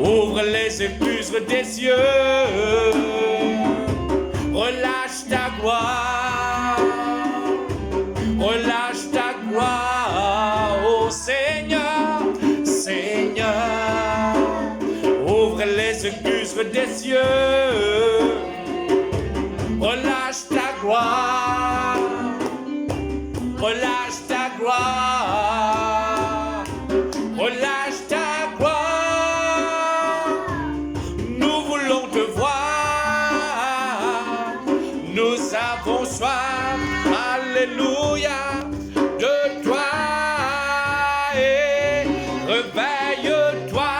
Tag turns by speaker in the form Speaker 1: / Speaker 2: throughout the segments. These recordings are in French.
Speaker 1: Ouvre les éplusres des cieux, relâche ta gloire, relâche ta gloire, ô Seigneur, Seigneur. Ouvre les éplusres des cieux, relâche ta gloire, relâche ta gloire, relâche ta gloire. Nous voulons te voir, nous avons soif, alléluia, de toi. Et réveille-toi,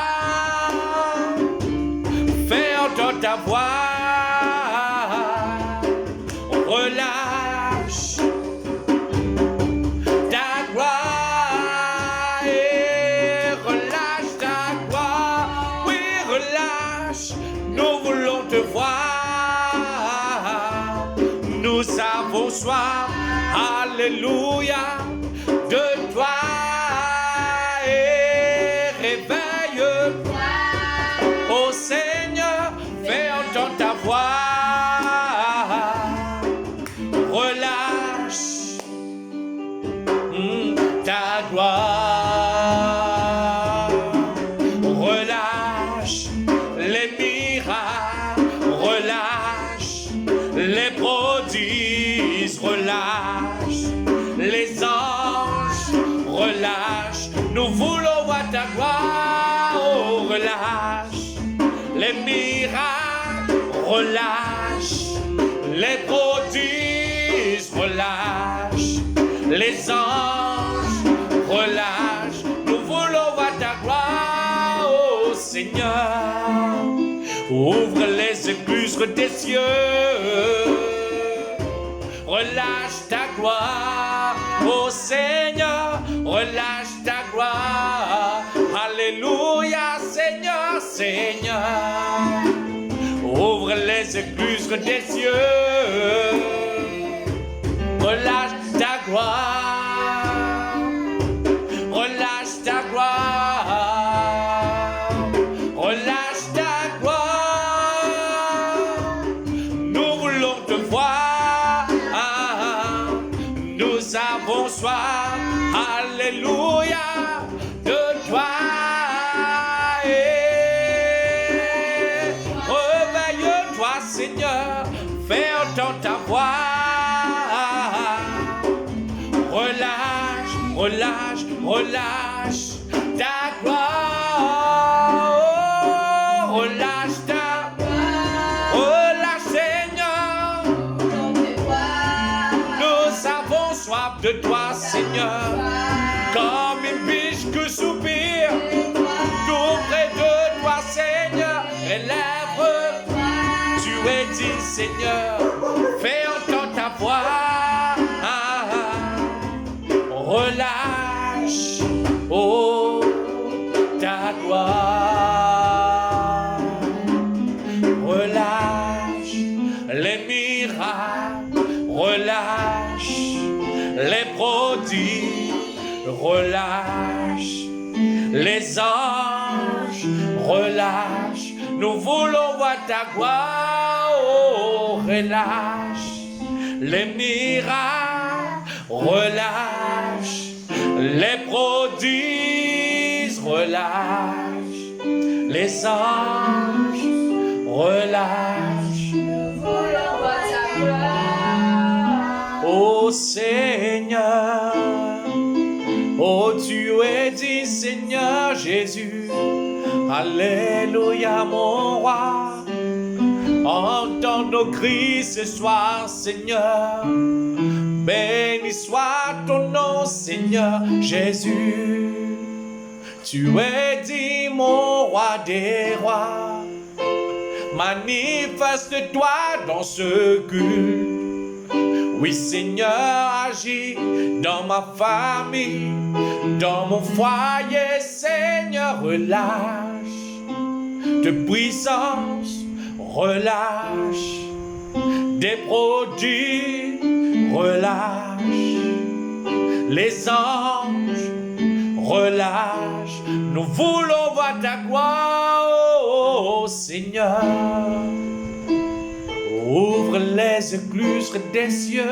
Speaker 1: fais entendre ta voix. Relâche ta gloire et relâche ta gloire. Oui, relâche, nous voulons te voir. Nous avons soif, alléluia, de toi. Et réveille-toi, ô Seigneur, fais entendre ta voix. Relâche ta gloire, relâche les miracles, relâche les prodiges, relâche les anges, relâche, nous voulons voir ta gloire, oh, relâche les miracles, relâche les prodiges, relâche les anges, relâche, nous voulons voir ta gloire, oh Seigneur. Ouvre les éplusres des cieux, relâche ta gloire, oh Seigneur, relâche ta gloire, alléluia, Seigneur, Seigneur. Ouvre les éplusres des cieux, relâche ta gloire, relâche ta gloire, relâche ta gloire. Nous voulons te voir, nous avons soif, alléluia, de toi. Seigneur, fais entendre ta voix. Relâche, relâche, relâche ta gloire. Oh, relâche ta gloire. Relâche, Seigneur. Nous avons soif de toi, Seigneur. Comme une biche que soupire, tout près de toi, Seigneur. Les lèvres, tu es dit, Seigneur, fais entendre ta voix. Relâche, oh, ta gloire. Relâche les miracles, relâche les prodiges, relâche les anges, relâche. Nous voulons voir ta gloire, oh, relâche les miracles, relâche les prodiges, relâche les anges, relâche. Nous voulons voir ta gloire, oh Seigneur, oh tu es dit Seigneur Jésus. Alléluia mon roi, entends nos cris ce soir Seigneur, béni soit ton nom Seigneur Jésus. Tu es dit mon roi des rois, manifeste-toi dans ce culte. Oui Seigneur, agis dans ma famille, dans mon foyer Seigneur, relâche de puissance, relâche des prodiges, relâche les anges, relâche. Nous voulons voir ta gloire. Seigneur. Ouvre les écluses des cieux.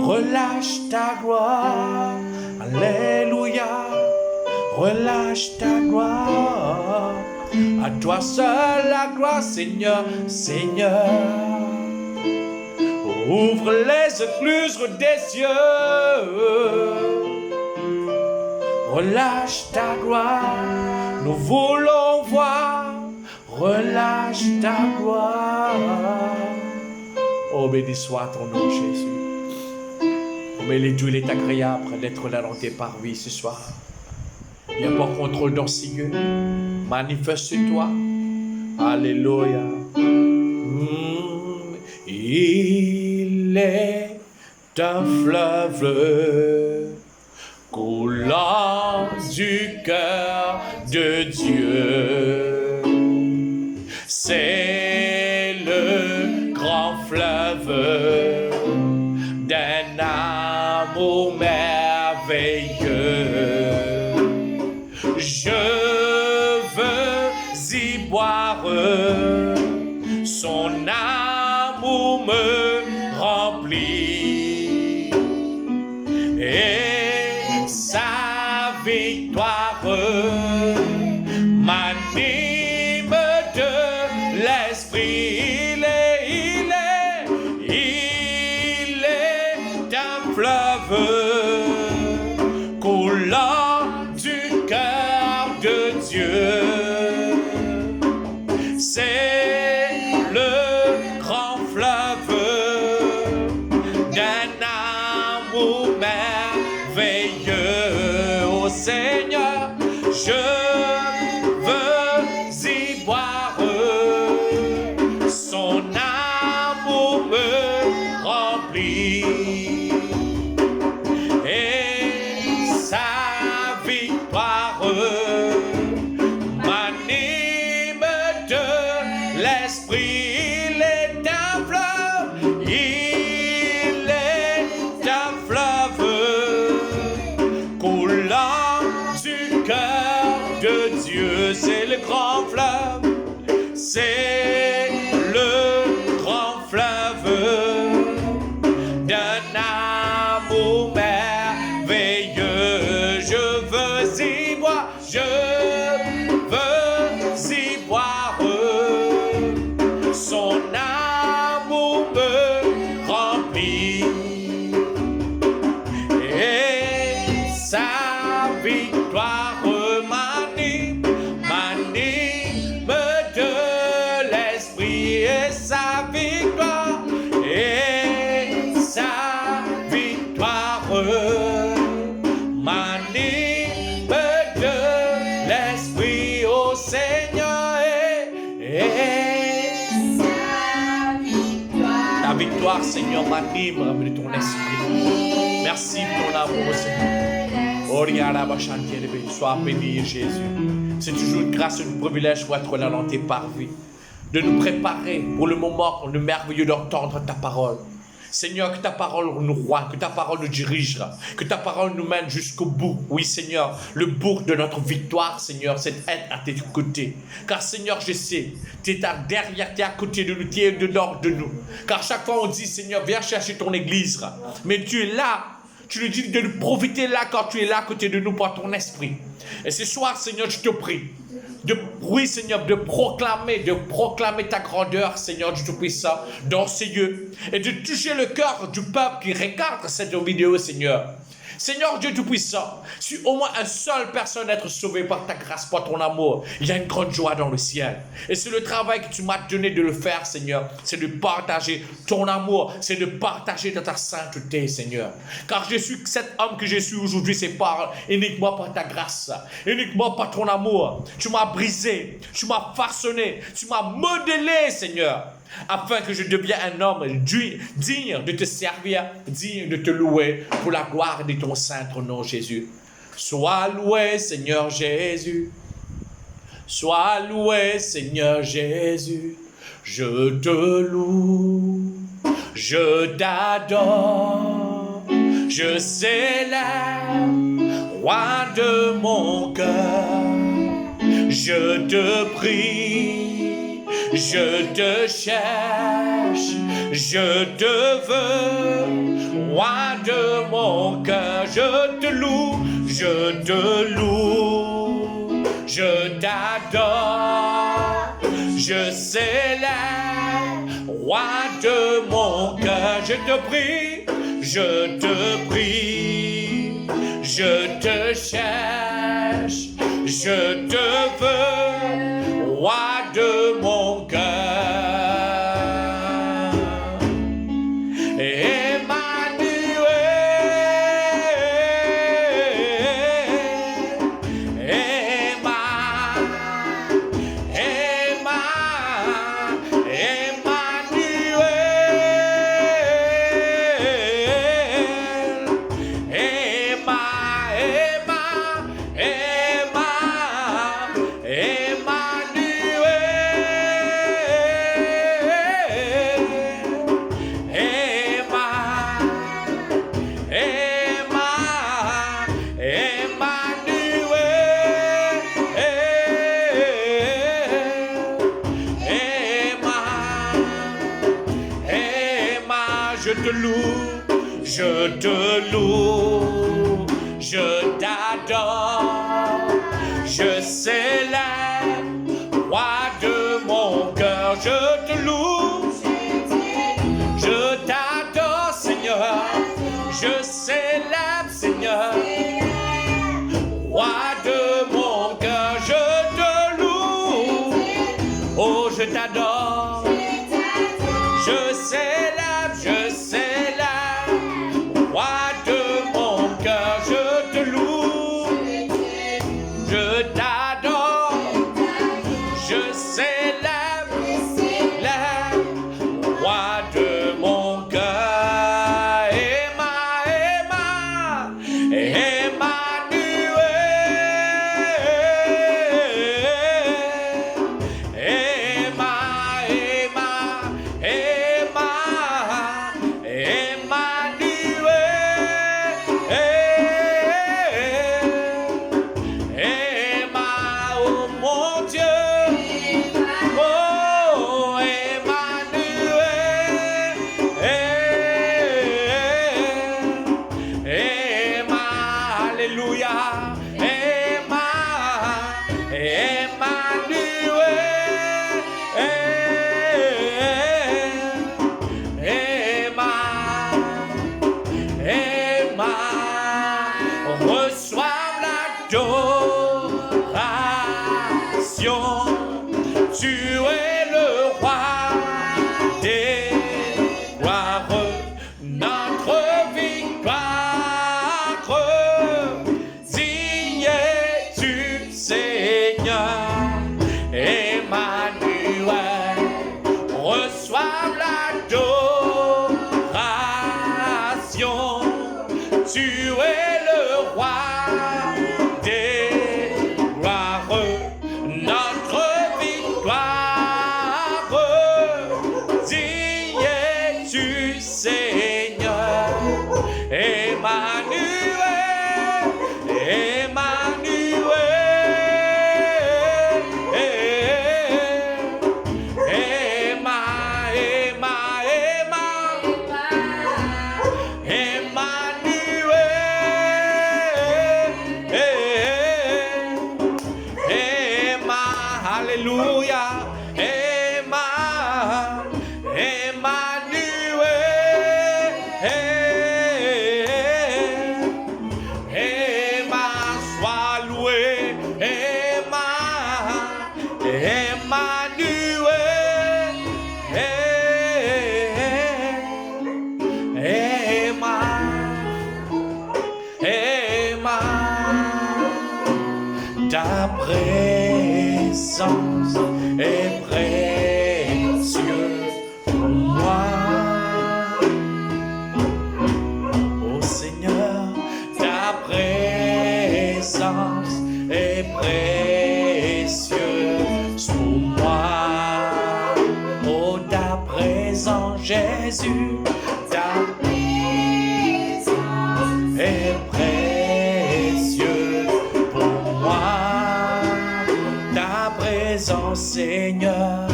Speaker 1: Relâche ta gloire. Alléluia. Relâche ta gloire. À toi seul la gloire, Seigneur, Seigneur. Ouvre les écluses des cieux. Relâche ta gloire. Nous voulons voir. Relâche ta gloire. Oh, béni soit ton nom, Jésus. Oh, mais Dieu, il est agréable d'être là dans tes parvis ce soir. Il n'y a pas de contrôle dans ces lieux. Manifeste-toi. Alléluia. Il est un fleuve coulant du cœur de Dieu. C'est le grand fleuve d'un amour merveilleux. Je veux y boire, son amour me remplit et sa victoire m'anime de l'esprit. Il est un fleuve coulant du cœur de Dieu. C'est le grand fleuve d'un amour merveilleux. Ô Seigneur, je veux y boire, son amour me remplit et sa victoire m'anime de l'esprit. Il est un fleuve, il est un fleuve coulant du cœur de Dieu. C'est le grand fleuve, c'est le grand fleuve d'un amour merveilleux. Je veux y boire, je veux y boire, son amour me remplit et sa victoire m'anime de l'esprit. Et sa victoire m'anime de l'esprit. Ô Seigneur, ta victoire, Seigneur, m'anime de ton esprit. Merci pour ton amour, Seigneur. Sois béni, Jésus. C'est toujours une grâce et un privilège pour être là dans tes parvis, de nous préparer pour le moment merveilleux d'entendre ta parole. Seigneur, que ta parole nous roi, que ta parole nous dirige, que ta parole nous mène jusqu'au bout. Oui, Seigneur, le bout de notre victoire, Seigneur, c'est d'être à tes côtés. Car, Seigneur, je sais, tu es derrière, tu es à côté de nous, tu es dedans de nous. Car chaque fois on dit, Seigneur, viens chercher ton église. Mais tu es là. Tu nous dis de nous profiter là quand tu es là à côté de nous par ton esprit. Et ce soir, Seigneur, je te prie. Oui, Seigneur, de proclamer ta grandeur, Seigneur du Tout-Puissant, dans ces lieux. Et de toucher le cœur du peuple qui regarde cette vidéo, Seigneur. Seigneur Dieu Tout-Puissant, si au moins une seule personne est sauvée par ta grâce, par ton amour, il y a une grande joie dans le ciel. Et c'est le travail que tu m'as donné de le faire, Seigneur. C'est de partager ton amour, c'est de partager de ta sainteté, Seigneur. Car je suis cet homme que je suis aujourd'hui, c'est uniquement par ta grâce, uniquement par ton amour. Tu m'as brisé, tu m'as façonné, tu m'as modelé, Seigneur, afin que je devienne un homme digne de te servir, digne de te louer pour la gloire de ton saint nom, Jésus. Sois loué, Seigneur Jésus. Sois loué, Seigneur Jésus. Je te loue, je t'adore, je célèbre, roi de mon cœur. je te prie, je te cherche, je te veux, roi de mon cœur, je te loue, je t'adore, je célèbre, roi de mon cœur, je te prie, je te cher, je te veux, roi de mon cœur. Je te loue, je t'adore, je célèbre, roi de mon cœur, je te loue, je t'adore, Seigneur, je célèbre, Seigneur, roi de mon cœur, je te loue, oh, je t'adore, je célèbre, roi de mon cœur, je te loue, je t'adore, je célèbre, roi de mon cœur. Ta présence est précieuse pour moi. Oh Seigneur, ta présence est précieuse pour moi. Oh, ta présence, Jésus, ta présence est précieuse pour moi. Ta présence, Seigneur,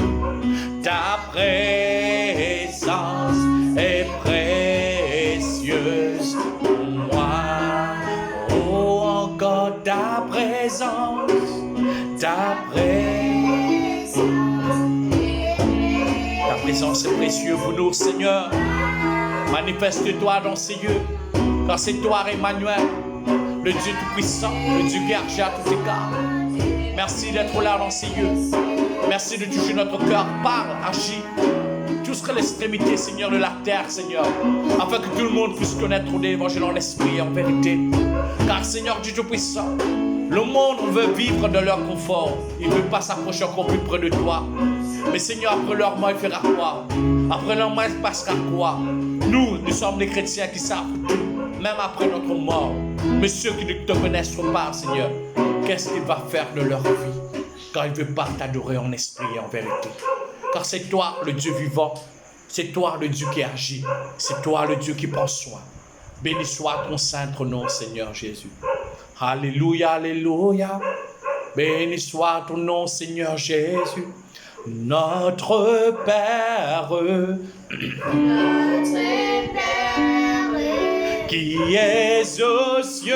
Speaker 1: ta présence est précieuse pour moi. Oh, encore ta présence, ta présence. Ta présence est précieuse pour nous, Seigneur. Manifeste-toi dans ces lieux, car c'est toi, Emmanuel, le Dieu Tout-Puissant, le Dieu qui agit à tous égards. Merci d'être là dans ces lieux. Merci de toucher notre cœur. Parle, agis. Jusqu'à l'extrémité, Seigneur, de la terre, Seigneur, afin que tout le monde puisse connaître l'évangile en esprit et en vérité. Car, Seigneur Dieu Tout-Puissant, le monde veut vivre de leur confort. Il ne veut pas s'approcher encore plus près de toi. Mais Seigneur, après leur mort, il fera quoi? Après leur mort, il passera quoi? Nous sommes des chrétiens qui savent tout, même après notre mort. Mais ceux qui ne te connaissent pas, Seigneur, qu'est-ce qu'il va faire de leur vie? Car il ne veut pas t'adorer en esprit et en vérité. Car c'est toi le Dieu vivant, c'est toi le Dieu qui agit, c'est toi le Dieu qui prend soin. Béni soit ton saint nom, Seigneur Jésus. Alléluia, alléluia. Béni soit ton nom, Seigneur Jésus. Notre Père, qui es aux cieux,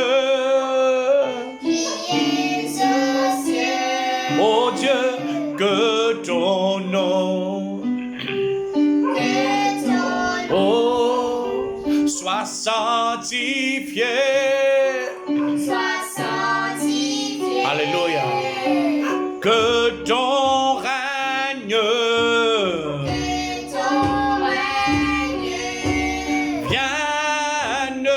Speaker 1: ô Dieu, que ton nom, oh, soit sanctifié. Alléluia. Que ton règne vienne.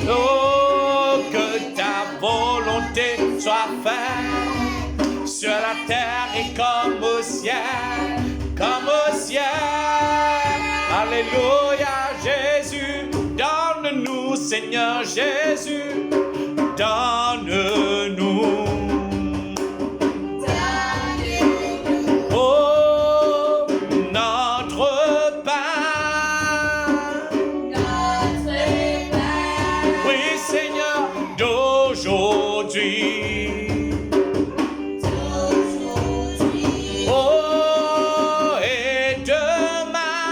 Speaker 1: Oh, que ta volonté soit faite sur la terre et comme au ciel, comme au ciel. Alléluia, Jésus, donne-nous, Seigneur Jésus, donne-nous. Oh, notre Père. Oui, Seigneur, d'aujourd'hui. Oh, et demain.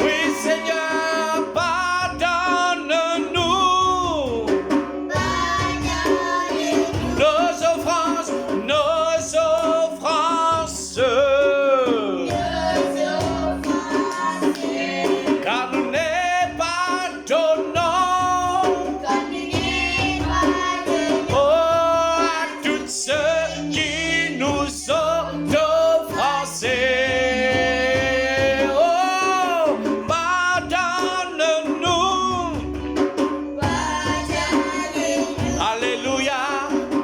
Speaker 1: Oui, Seigneur, pardonne-nous nos offenses, car nous n'est pas donnant. Oh, à tous ceux qui nous ont offensés. Oh, pardonne-nous. Alléluia,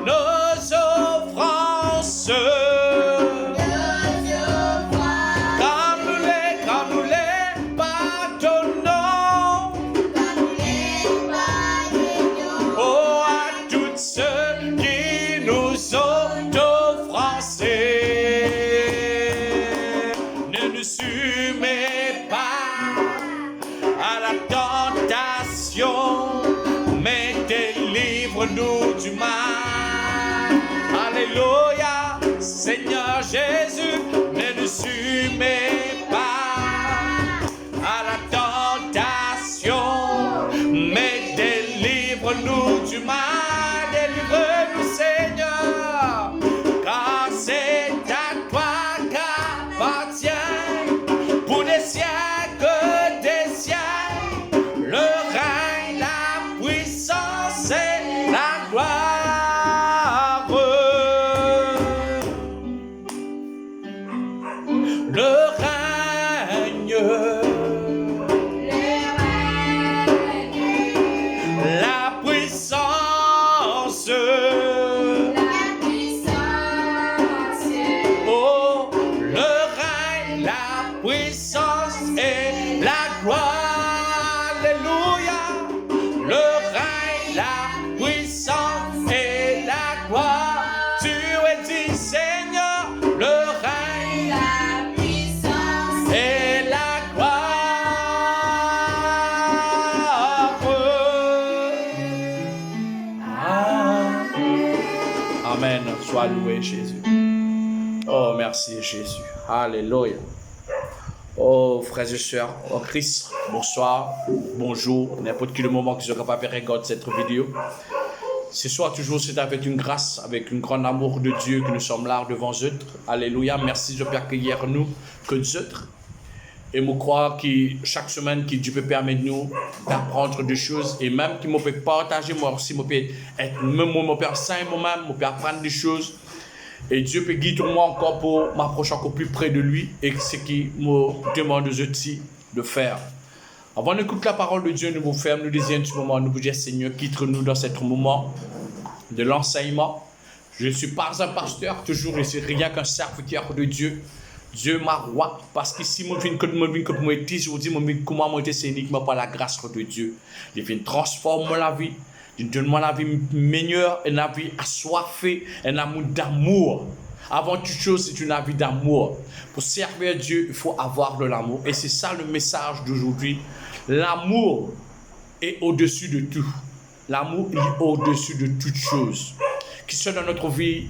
Speaker 1: nos offenses. Quand nous les pardonnons. Oh, à tous ceux qui nous ont offensés. Ne nous soumets pas à la tentation, mais délivre-nous du mal. Alléluia, Seigneur Jésus, ne nous soumets pas à la tentation, mais délivre-nous du mal. Délivre-nous, Seigneur, car c'est à toi qu'appartient pour des siècles des siècles le règne, la puissance et la gloire. Le règne, la puissance Sois loué, Jésus. Oh, merci, Jésus. Alléluia. Oh, frères et sœurs, en Christ, bonsoir, bonjour, n'importe quel moment que je n'aurai pas pu regarder cette vidéo. Ce soir, toujours, c'est avec une grâce, avec un grand amour de Dieu que nous sommes là devant eux. Alléluia. Merci de accueillir nous que eux. Et je crois que chaque semaine, que Dieu peut permettre nous d'apprendre des choses. Et même qu'il me peut partager, moi aussi, je peux être, même moi, je peux enseigner moi-même, je peux apprendre des choses. Et Dieu peut guider moi encore pour m'approcher encore plus près de lui. Et c'est ce qu'il me demande aux outils de faire. Avant d'écouter la parole de Dieu, nous vous fermons, nous disions en ce moment, nous vous disons, Seigneur, quitte-nous dans ce moment de l'enseignement. Je ne suis pas un pasteur, toujours, je suis rien qu'un serviteur de Dieu. Dieu m'a roi, parce que si je viens comme moi, je vous dis, comment moi, c'est uniquement par la grâce de Dieu. Il vient transformer la vie, il donne moi la vie meilleure, une vie assoiffée, un amour d'amour. Avant toute chose, c'est une vie d'amour. Pour servir Dieu, il faut avoir de l'amour. Et c'est ça le message d'aujourd'hui. L'amour est au-dessus de tout. L'amour est au-dessus de toute chose. Qu'il soit dans notre vie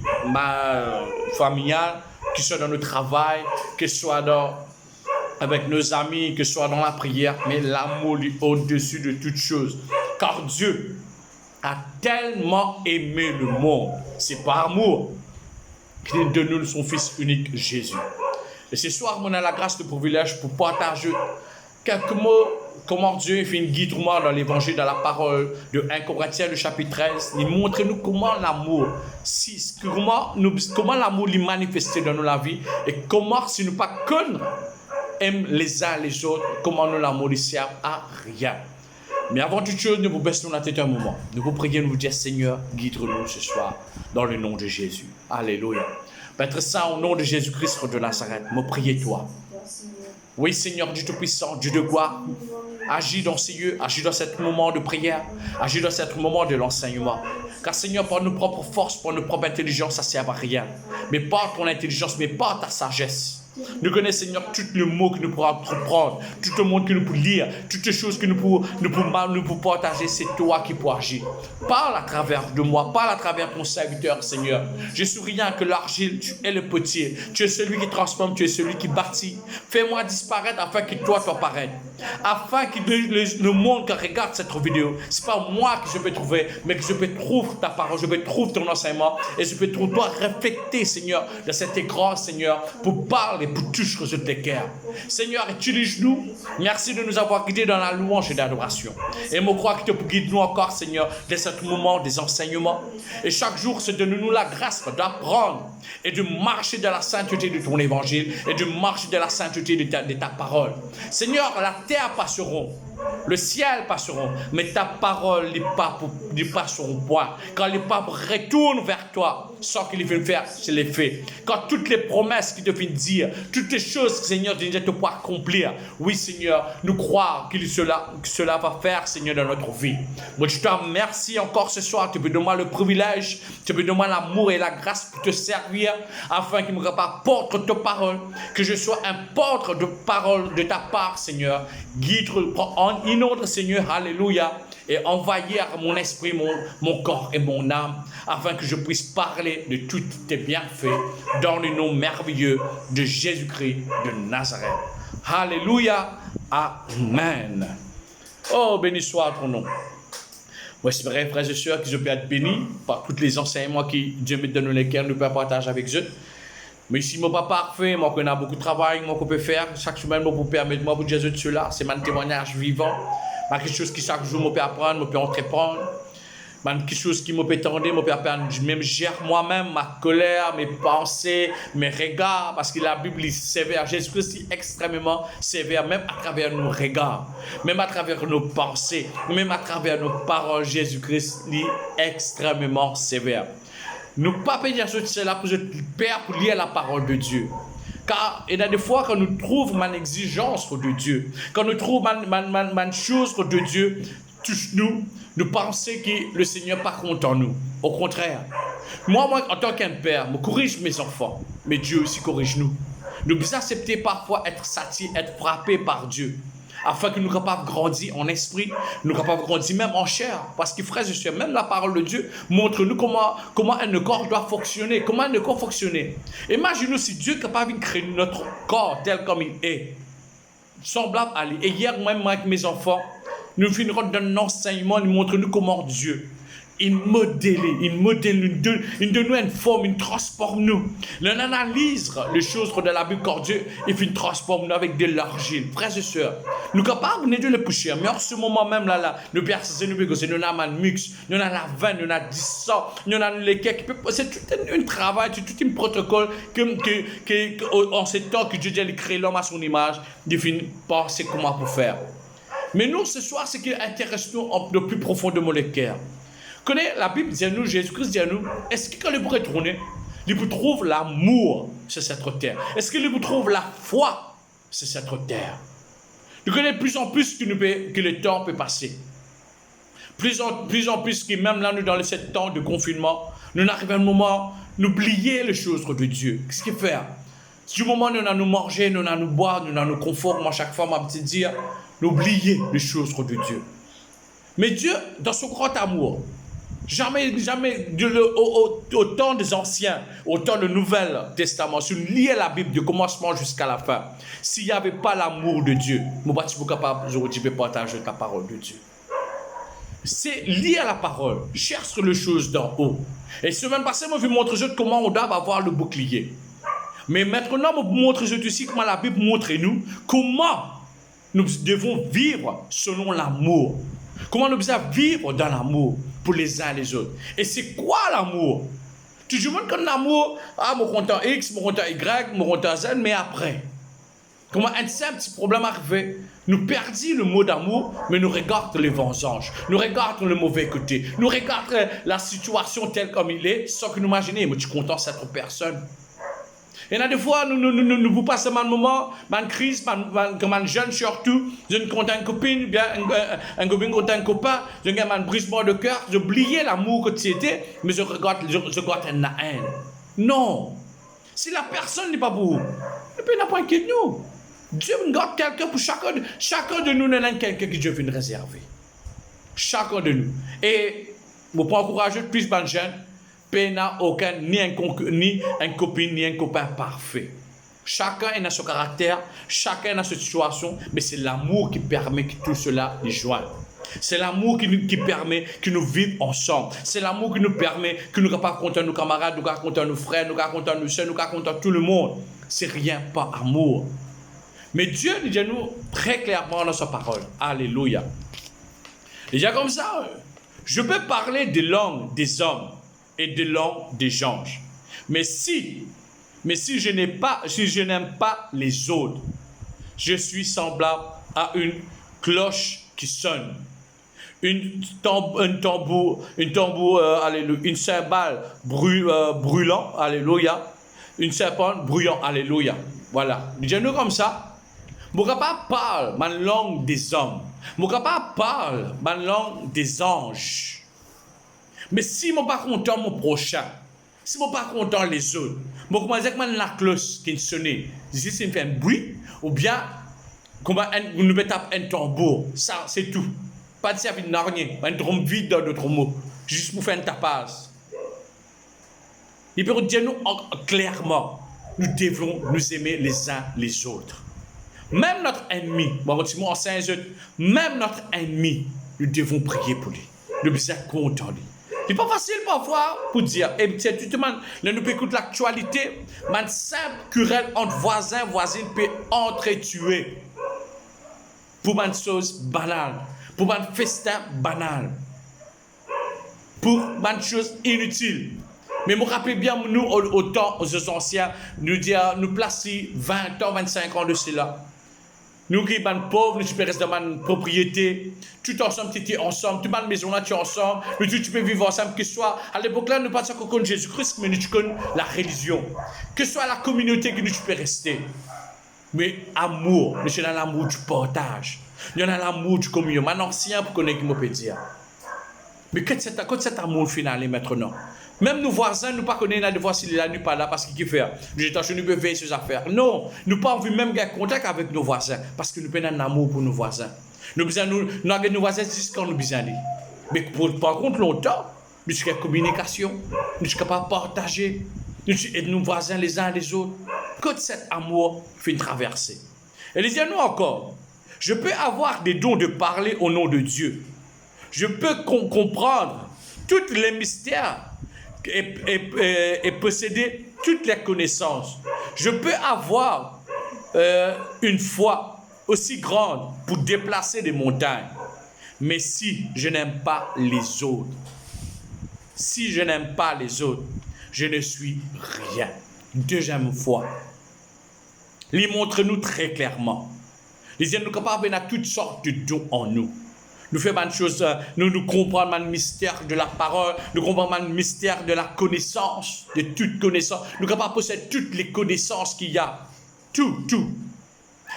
Speaker 1: familiale, qu'il soit dans notre travail, qu'il soit avec nos amis, qu'il soit dans la prière. Mais l'amour est au-dessus de toute chose. Car Dieu a tellement aimé le monde. C'est par amour qu'il donne son Fils unique, Jésus. Et ce soir, on a la grâce, le privilège pour partager quelques mots, comment Dieu fait une guide dans l'évangile, dans la parole de 1 Corinthiens, le chapitre 13. Il montre nous comment l'amour, comment l'amour est manifesté dans notre vie et comment, si nous ne pas connaître, aime les uns les autres, comment nous l'amour ne sert à rien. Mais avant toute chose, nous vous baissons la tête un moment. Nous vous prions, nous vous disons, Seigneur, guide-nous ce soir, dans le nom de Jésus. Alléluia. Père Saint, au nom de Jésus-Christ de Nazareth, me priez toi. Oui, Seigneur, Dieu Tout-Puissant, Dieu de gloire, agis dans ces lieux, agis dans ce moment de prière, agis dans ce moment de l'enseignement. Car Seigneur, par nos propres forces, par nos propres intelligences, ça ne sert à rien. Mais par ton intelligence, mais par ta sagesse. Nous connaissons, Seigneur, tous les mots que nous pourrons apprendre, tout le monde que nous pouvons lire, toutes les choses que nous pouvons partager, c'est toi qui peux agir. Parle à travers de moi, parle à travers ton serviteur, Seigneur. Je suis rien que l'argile, tu es le potier. Tu es celui qui transforme, tu es celui qui bâtit. Fais-moi disparaître afin que toi t'apparaisses. Afin que le monde qui regarde cette vidéo, ce n'est pas moi que je peux trouver, mais que je peux trouver ta parole, je peux trouver ton enseignement et je peux trouver toi refléter, Seigneur, de cet écran, Seigneur, pour parler, pour toucher sur tes cœurs. Seigneur, utilise-nous. Merci de nous avoir guidés dans la louange et l'adoration. Et je crois que tu peux guider nous encore, Seigneur, dans ce moment des enseignements. Et chaque jour, c'est de nous la grâce d'apprendre et de marcher dans la sainteté de ton évangile et de marcher dans la sainteté de ta parole. Seigneur, la terre passeront, le ciel passeront, mais ta parole n'est pas sur un point. Quand les papes retournent vers toi, sans qu'ils viennent faire, c'est les faits. Quand toutes les promesses qu'ils te viennent dire, toutes les choses que Seigneur tu te pouvoir accomplir, oui Seigneur, nous croire que cela va faire, Seigneur, dans notre vie. Moi, je te remercie encore ce soir. Tu peux donner le privilège, tu peux donner l'amour et la grâce pour te servir, afin qu'il ne me pas porte ta parole, que je sois un porte de parole de ta part, Seigneur. Guide, inonde, Seigneur, alléluia, et envahir mon esprit, mon corps et mon âme, afin que je puisse parler de tous tes bienfaits dans le nom merveilleux de Jésus-Christ de Nazareth. Alléluia, amen. Oh, béni soit ton nom. Moi, j'espère, frères et sœurs, que je peux être béni par tous les enseignements que Dieu me donne dans lesquels nous pouvons partager avec eux. Mais si je ne suis pas parfait, moi, on a beaucoup de travail, moi, qu'on peut faire. Chaque semaine, moi, pour permettre, moi, pour Jésus de cela, c'est mon témoignage vivant. Quelque chose qui, chaque jour, je peux apprendre, je peux entreprendre. Quelque chose qui me peut tendre, je peux apprendre. Je même gère moi-même ma colère, mes pensées, mes regards. Parce que la Bible est sévère. Jésus-Christ est extrêmement sévère, même à travers nos regards, même à travers nos pensées, même à travers nos paroles. Jésus-Christ est extrêmement sévère. Nous ne pouvons pas dire cela pour Père pour lire la parole de Dieu. Car il y a des fois quand nous trouvons une exigence de Dieu, quand nous trouvons une chose de Dieu, nous pensons que le Seigneur n'est pas content de nous. Au contraire, moi en tant qu'un père, je corrige mes enfants, mais Dieu aussi corrige nous. Nous devons accepter parfois être satis, être frappés par Dieu. afin que nous soyons capables de grandir en esprit, nous soyons capables de grandir même en chair. Parce que, frères et sœurs, même la parole de Dieu montre-nous comment un corps doit fonctionner, comment un corps fonctionner. Imaginez-nous si Dieu est capable de créer notre corps tel comme il est, semblable à lui. Et hier, même avec mes enfants, nous finirons d'un enseignement, nous montrons-nous comment Dieu, il modèle, il donne nous une forme, il transforme nous. On analyse les choses de la Bible quand Dieu, il transforme nous avec de l'argile. Frères et sœurs, nous sommes capables de le coucher, mais en ce moment même là, nous personnes, nous avons un mix, nous avons la veine, nous avons 10 sang, nous avons les cakes. C'est tout un travail, tout un protocole en ce temps que Dieu a créé l'homme à son image, il finit par penser comment pour faire. Mais nous, ce soir, ce qui intéresse nous le plus profondément le cœur. Connais, la Bible dit à nous, Jésus-Christ dit à nous, est-ce que quand il pourrait tourner, il vous trouve l'amour sur cette terre? Est-ce qu'il vous trouve la foi sur cette terre? Nous connaissons plus en plus que le temps peut passer. Plus en plus que même là, nous dans ce temps de confinement, nous arrivons à un moment d'oublier les choses de Dieu. Qu'est-ce qu'il fait? Du moment où nous allons nous manger, nous allons nous boire, nous allons nous conforter, moi chaque fois, ma petite dire, nous oublier les choses de Dieu. Mais Dieu, dans son grand amour, jamais, au temps des anciens, au temps du Nouvel Testament, si nous lisons la Bible du commencement jusqu'à la fin, s'il n'y avait pas l'amour de Dieu, je ne suis pas capable de partager la parole de Dieu. C'est lié à la parole, cherche les choses d'en haut. Et semaine passée, je vais vous montrer comment on doit avoir le bouclier. Mais maintenant, je vais vous montrer aussi comment la Bible montre nous comment nous devons vivre selon l'amour. Comment nous devons vivre dans l'amour pour les uns et les autres. Et c'est quoi l'amour? Tu dis que l'amour, mon content X, mon content Y, mon content Z, mais après. Comment un simple petit problème arrivé, nous perdons le mot d'amour, mais nous regardons les vengeances, nous regardons le mauvais côté, nous regardons la situation telle comme il est, sans que nous imaginions, mais tu es content cette personne. Et là, des fois, nous vous passons un moment, une crise, comme un jeune surtout, je ne content une copine, bien un copain content un copain, je gagne un brisement de cœur, j'oubliais l'amour que tu étais, mais je regarde la haine. Non. Si la personne n'est pas pour vous, il n'a pas inquiété nous. Dieu garde quelqu'un pour chacun de nous, nous avons quelqu'un que Dieu vient réserver. Chacun de nous. Et, vous pouvez encourager plus de jeunes, n'a aucun, ni un copine, ni un copain parfait. Chacun a son caractère, chacun a sa situation, mais c'est l'amour qui permet que tout cela les joigne. C'est l'amour qui permet que nous vivions ensemble. C'est l'amour qui nous permet que nous ne soyons pas contents de nos camarades, nous ne soyons pas contents de nos frères, nous ne soyons pas contents de nos soeurs, nous ne soyons pas contents de tout le monde. C'est rien, pas amour. Mais Dieu nous dit à nous très clairement dans sa parole. Alléluia. Déjà comme ça, je peux parler des langues des hommes et de langue des anges. Mais si je n'aime pas les autres, je suis semblable à une cloche qui sonne, une alléluia, une cymbale brûlant, alléluia, une serpent brûlant, alléluia. Voilà. Dis-nous comme ça. Mon papa parle ma langue des hommes. Mon papa parle ma langue des anges. Mais si je ne suis pas content mon prochain, si je ne suis pas content les autres, je commence avec la cloche qui sonne. Si c'est fait un bruit, ou bien nous mettons un tambour. Ça, c'est tout. Pas de service de rien. Un drum vide dans d'autres mots. Juste pour faire un tapage. Il peut dire nous clairement, nous devons nous aimer les uns les autres. Même notre ennemi, en même notre ennemi, nous devons prier pour lui. Nous devons être contents de lui. C'est pas facile parfois pour dire, et c'est tout le monde, nous peut écouter l'actualité, une simple querelle entre voisins, voisines peut entretuer pour une chose banale, pour un festin banal, pour une chose inutile. Mais je me rappelle bien, nous, au temps, aux anciens, nous placer 20 ans, 25 ans de cela. Nous qui sommes pauvres, nous sommes restés dans une propriété, tout ensemble, tu étais ensemble, toute ma maison là, tu es ensemble, mais tu peux vivre ensemble, que ce soit, à l'époque là, nous ne pas qu'on connaît Jésus-Christ, mais nous connaissons la religion, que ce soit la communauté que nous peux rester. Mais amour, nous sommes dans l'amour du partage, nous sommes dans l'amour du communion, un ancien pour connaître qui me peut dire. Mais quand cet amour final est maintenant, Même nos voisins, nous pas connaissons des fois s'il est là, nous pas là parce qu'il fait. Nous étions chez nous, nous veiller sur ses affaires. Non, nous pas envie même garder contact avec nos voisins parce que nous avons un amour pour nos voisins. Nous avons nos voisins jusqu'à quand nous besoin. Mais par contre, longtemps, nous sommes en communication, nous sommes capables de partager, nous sommes nos voisins les uns les autres. Que cet amour fait une traversée. Et lisez-nous encore. Je peux avoir des dons de parler au nom de Dieu. Je peux comprendre tous les mystères et posséder toutes les connaissances. Je peux avoir une foi aussi grande pour déplacer des montagnes. Mais si je n'aime pas les autres, si je n'aime pas les autres, je ne suis rien. Deuxième fois. Il montre-nous très clairement. Les nous capables de toutes sortes de dons en nous. Nous faisons des choses, nous comprenons le mystère de la parole, nous comprenons le mystère de la connaissance, de toute connaissance. Nous sommes capables de posséder toutes les connaissances qu'il y a. Tout. Nous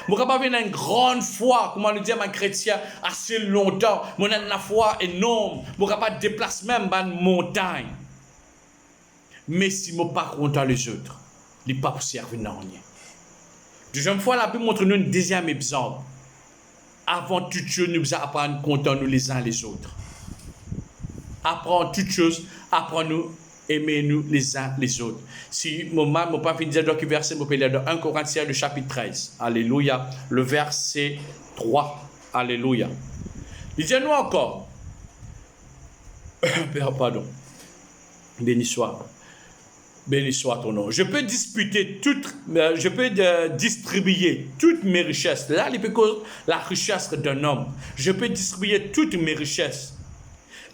Speaker 1: sommes capables d'avoir une grande foi, comment le dit un chrétien, assez longtemps. Nous avons une foi énorme. Nous sommes capables de déplacer même une montagne. Mais si nous ne sommes pas content les autres, nous ne sommes pas servir non rien. Deuxième fois, la Bible montre-nous un deuxième exemple. Avant toute chose, nous devons apprendre content nous les uns les autres. Apprendre toute chose, apprendre-nous, aimer-nous les uns les autres. Si mon pas fini de dire verset, je peux lire dans 1 Corinthiens, le chapitre 13. Alléluia. Le verset 3. Alléluia. Lisez-nous encore. Pardon. Béni soit. Béni soit ton nom. Je peux distribuer toutes mes richesses. Là, il peut cause la richesse d'un homme. Je peux distribuer toutes mes richesses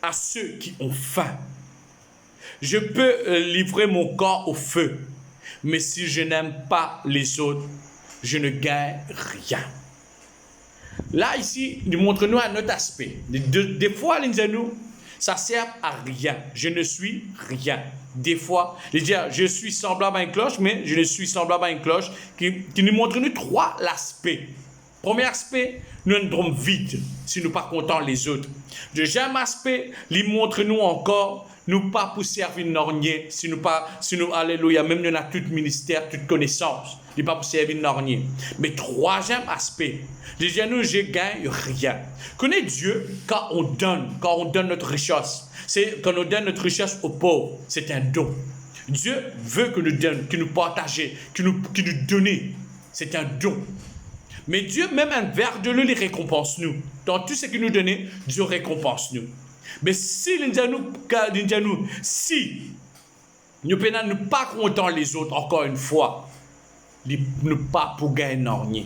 Speaker 1: à ceux qui ont faim. Je peux livrer mon corps au feu. Mais si je n'aime pas les autres, je ne gagne rien. Là, ici, il montre-nous un autre aspect. Des fois, nous, ça sert à rien. Je ne suis rien. Des fois, je suis semblable à une cloche, mais je ne suis semblable à une cloche qui nous montre nous trois aspects. Premier aspect, nous sommes vides si nous ne pas contents les autres. Deuxième aspect, il montre nous encore, nous pas pour servir nornier, si nous, alléluia, même nous avons tout ministère, toute connaissance, nous pas pour servir nornier. Mais troisième aspect, déjà nous, je gagne rien. Connais Dieu quand on donne notre richesse. C'est quand on donne notre richesse aux pauvres, c'est un don. Dieu veut que nous donnions, que nous partagions, que nous donnions. C'est un don. Mais Dieu, même un verre de l'eau, il récompense nous. Dans tout ce qu'il nous donne, Dieu récompense nous. Mais si nous ne pas contents les autres, encore une fois, nous pas pour gagner rien.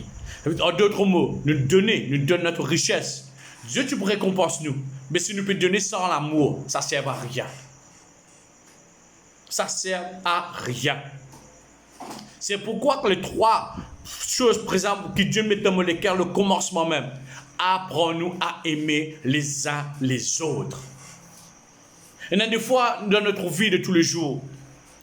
Speaker 1: En d'autres mots, nous donnons notre richesse. Dieu, tu récompenses nous. Mais si nous pouvons donner sans l'amour, ça ne sert à rien. Ça ne sert à rien. C'est pourquoi que les trois choses présentes que Dieu met dans mon cœur, le commencement même, apprends-nous à aimer les uns les autres. Il y a des fois dans notre vie de tous les jours,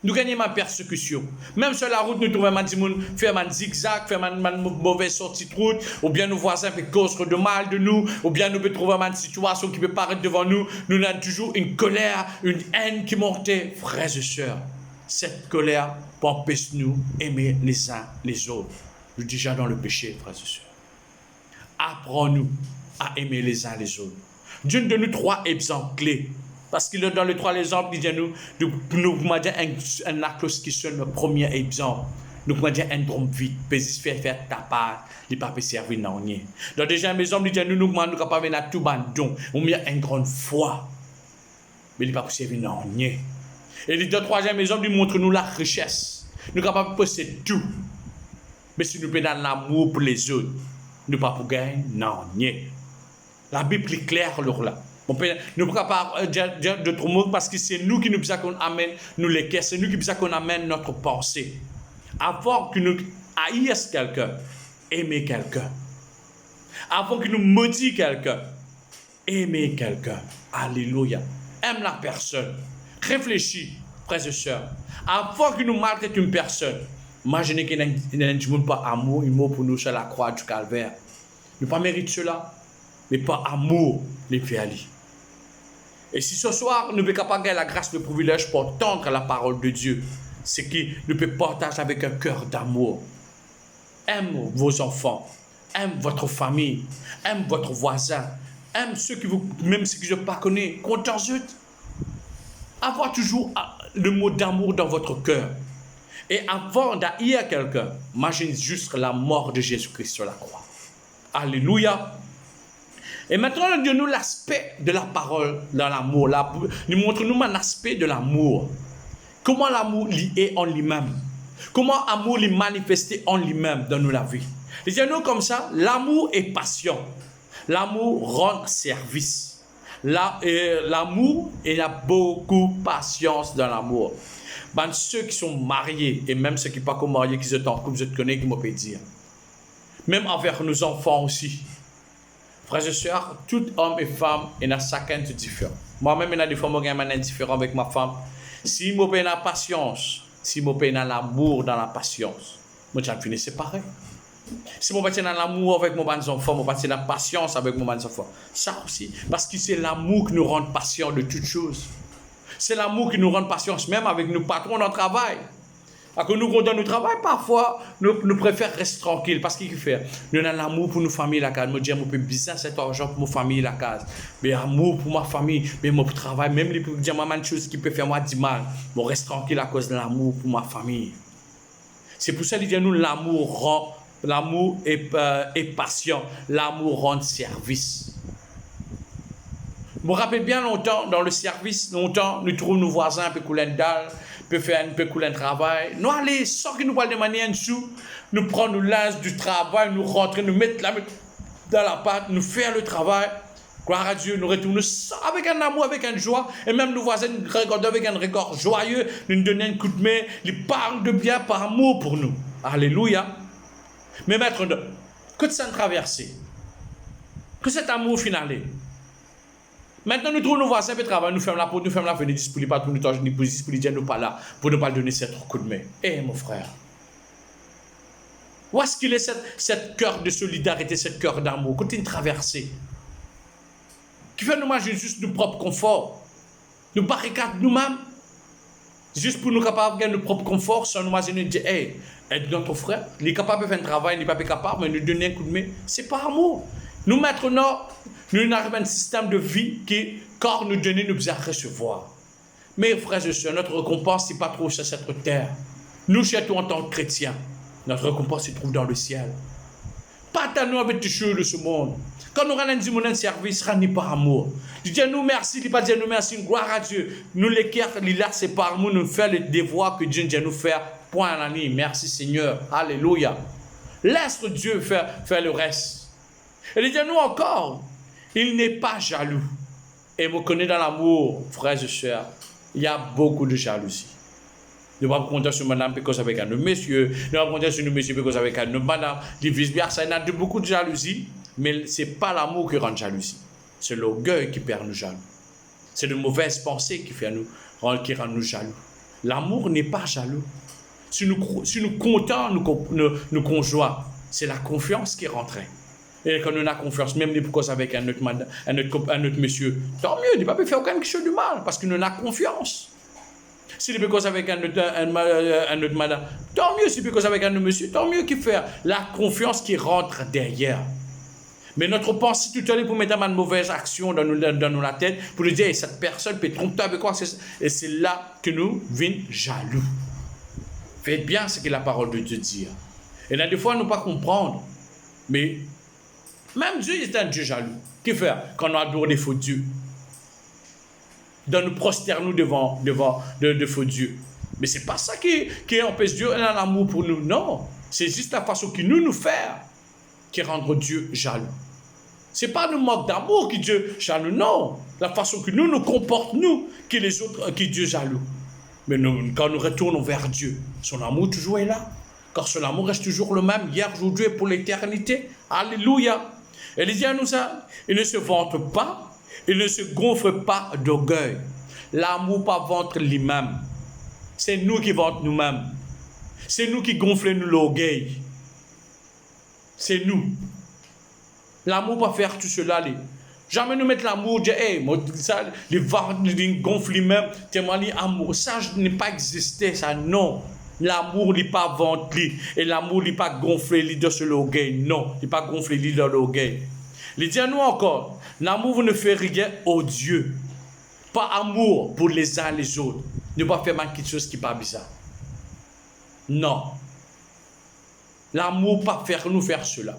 Speaker 1: nous gagnons ma persécution. Même sur la route, nous trouvons des gens qui font un zigzag, font une mauvaise sortie de route, ou bien nos voisins font cause de mal de nous, ou bien nous pouvons trouver une situation qui peut paraître devant nous. Nous avons toujours une colère, une haine qui monte. Frères et sœurs, cette colère empêche nous d'aimer les uns les autres. Nous sommes déjà dans le péché, frères et sœurs. Apprends-nous à aimer les uns les autres. Dieu nous donne trois exemples clés. Parce que dans les trois exemples, il dit nous un acte qui sonne le premier exemple. Nous pouvons dire un drum vide, faire ta part, il ne peut pas servir non rien. Dans le deuxième exemple, il dit nous sommes capables de tout bandon, on met une grande foi, mais il ne peut pas servir non rien. Et dans le troisième exemple, il montre nous la richesse. Nous sommes capables de posséder tout. Mais si nous avons l'amour pour les autres, nous ne pouvons pas gagner non rien. La Bible est claire là. Nous ne pouvons pas dire d'autres mots parce que c'est nous qui nous amène nous les caisses, c'est nous qui nous amène notre pensée. Avant que nous haïssions quelqu'un, aimer quelqu'un. Avant que nous maudissions quelqu'un, aimer quelqu'un. Alléluia. Aime la personne. Réfléchis, frères et sœurs. Avant que nous maltraitions une personne, imaginez qu'il n'y a pas amour, un mot pour nous sur la croix du calvaire. Nous ne pas mériter cela, mais pas amour, les faire. Et si ce soir, nous ne pouvons pas gagner la grâce, le privilège pour entendre la parole de Dieu, c'est que nous pouvons partager avec un cœur d'amour. Aime vos enfants, aime votre famille, aime votre voisin, aime ceux qui vous, même ceux que je ne pas connais, avoir toujours le mot d'amour dans votre cœur. Et avant d'haïr quelqu'un, imagine juste la mort de Jésus-Christ sur la croix. Alléluia. Et maintenant, donne-nous l'aspect de la parole dans l'amour. Montre-nous un aspect de l'amour. Comment l'amour est en lui-même. Comment l'amour est manifesté en lui-même dans la vie. Disons-nous comme ça, l'amour est passion. L'amour rend service. L'amour, il y a beaucoup de patience dans l'amour. Ben, ceux qui sont mariés, et même ceux qui ne sont pas mariés, qui sont en couple, je te connais, qui m'ont pu dire. Même envers nos enfants aussi. Frères et sœurs, tout homme et femme, il y a chacun de différent. Moi-même, il y a des fois, je suis indifférent avec ma femme. Si je suis la patience, si je suis l'amour dans la patience, moi, je finis séparé. Si je suis dans l'amour avec mes enfants, je suis dans la patience avec mes enfants. Ça aussi, parce que c'est l'amour qui nous rend patients de toutes choses. C'est l'amour qui nous rend patience, même avec nos patrons dans le travail. Quand nous dans notre travail, parfois, nous préférons rester tranquilles. Parce qu'il fait, nous avons l'amour pour nos familles, la case. Nous disons, je peux bien cet argent pour ma famille, la case. Mais l'amour pour ma famille, mais mon travail, même les dire une chose qui peut faire moi du mal. Je reste tranquille à cause de l'amour pour ma famille. C'est pour ça qu'il dit, nous, l'amour est patient. L'amour rend service. Je me rappelle bien longtemps, dans le service, nous trouvons nos voisins un peu couler une dalle, peut faire un peu couler un travail. Nous allons, sans que nous parlions de manière en dessous, nous prenons nos linges du travail, nous rentrons, nous mettons dans la pâte, nous faisons le travail. Gloire à Dieu, nous retournons avec un amour, avec une joie, et même nos voisins nous regardent avec un regard joyeux, nous donnent un coup de main, ils parlent de bien par amour pour nous. Alléluia. Mais maître, que ça traverser, que cet amour final. Maintenant, nous trouvons nos voisins qui travaillent, nous fermons la porte, nous fermons la fenêtre, nous ne pas tout le temps, nous ne pas là, pour ne pas donner cette coup de main. Eh, mon frère, où est-ce qu'il est cette cœur de solidarité, cette cœur d'amour, quand il traversée, qui fait nous imaginer juste notre propre confort, nous barricades nous-mêmes, juste pour nous capables de gagner notre propre confort, sans nous imaginer dire, hey, aide notre frère, il est capable de faire un travail, il n'est pas capable, mais nous donner un coup de main, c'est pas amour. Nous maintenant, nous avons un système de vie qui, quand nous donnons, nous devons recevoir. Mais frères et sœurs, notre récompense, ce n'est pas trop sur cette terre. Nous cherchons en tant que chrétiens. Notre récompense se trouve dans le ciel. Pas à nous avec les choses de ce monde. Quand nous rendons un service, rendons par amour. Je dis à nous merci, il pas dire nous merci, gloire à Dieu. Nous les cœurs, là, c'est par amour, nous faisons les devoirs que Dieu dit à nous faire. Point à l'année. Merci Seigneur. Alléluia. Laisse Dieu faire le reste. Et il dit à nous encore, il n'est pas jaloux. Et vous connaissez dans l'amour, frères et sœurs, il y a beaucoup de jalousie. Nous ne pouvons pas compter sur madame parce avec un monsieur, nous ne pouvons pas compter sur monsieur parce avec un madame, vice-versa. Il y a beaucoup de jalousie, mais ce n'est pas l'amour qui rend jalousie. C'est l'orgueil qui perd nous jaloux. C'est de mauvaises pensées qui rend nous jaloux. L'amour n'est pas jaloux. Si nous comptons nos conjoints, c'est la confiance qui rentrait. Et quand on a confiance, même pour cause avec un autre monsieur, tant mieux, il ne va pas faire aucun chose de mal, parce qu'on a confiance. Si il peut cause avec un autre madame, tant mieux, si il peut cause avec un autre monsieur, tant mieux qu'il fait la confiance qui rentre derrière. Mais notre pensée tout à l'heure pour mettre une mauvaise action dans la tête, pour nous dire, cette personne peut tromper avec quoi, et c'est là que nous venons jaloux. Faites bien ce que la parole de Dieu dit. Et là, des fois, nous ne pas comprendre, mais même Dieu est un Dieu jaloux. Qu'est-ce qu'il fait quand on adore des faux dieux? Nous prosternons devant de faux dieux. Mais ce n'est pas ça qui empêche Dieu un amour pour nous. Non. C'est juste la façon qu'il nous fait qui rend Dieu jaloux. Ce n'est pas le manque d'amour qui Dieu jaloux. Non. La façon que nous comportons, nous, qui les autres, qui Dieu jaloux. Mais quand nous retournons vers Dieu, son amour toujours est là. Car son amour reste toujours le même, hier, aujourd'hui et pour l'éternité. Alléluia. Et il dit à nous ça, il ne se vante pas, il ne se gonfle pas d'orgueil. L'amour pas ventre lui-même. C'est nous qui vantons nous-mêmes. C'est nous qui gonflons l'orgueil. C'est nous. L'amour pas faire tout cela. Jamais nous mettre l'amour, dire, hey, moi, ça, les ventres, les gonfler même, tellement l'amour. Ça n'est pas existé, ça, non. L'amour n'est pas ventré. Et l'amour n'est pas gonflé, de ce l'orgueil. Non, il n'est pas gonflé, de l'orgueil. Il dit à nous encore, l'amour ne fait rien au Dieu. Pas amour pour les uns les autres. Ne pas faire quelque chose qui n'est pas bizarre. Non. L'amour pas faire nous faire cela.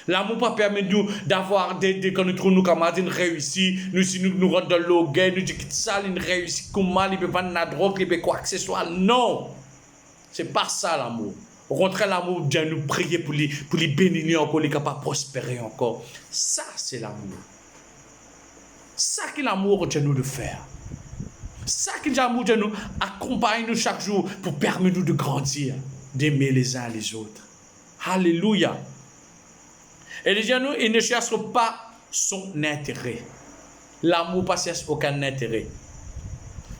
Speaker 1: L'amour pas permet nous d'avoir quand nous trouvons nos camarades une réussite, nous rentrons dans l'orgueil, nous disons que ça une réussite, comment il peut vendre la drogue, il peut quoi que ce soit. Non, c'est pas ça l'amour. Au contraire, l'amour vient nous prier pour les bénir, pour les capables de prospérer encore. Ça, c'est l'amour. Ça que l'amour vient nous de faire. Ça que l'amour vient nous accompagner chaque jour pour permettre nous de grandir, d'aimer les uns les autres. Alléluia. Et les gens, ils ne cherchent pas son intérêt. L'amour ne cherche aucun intérêt.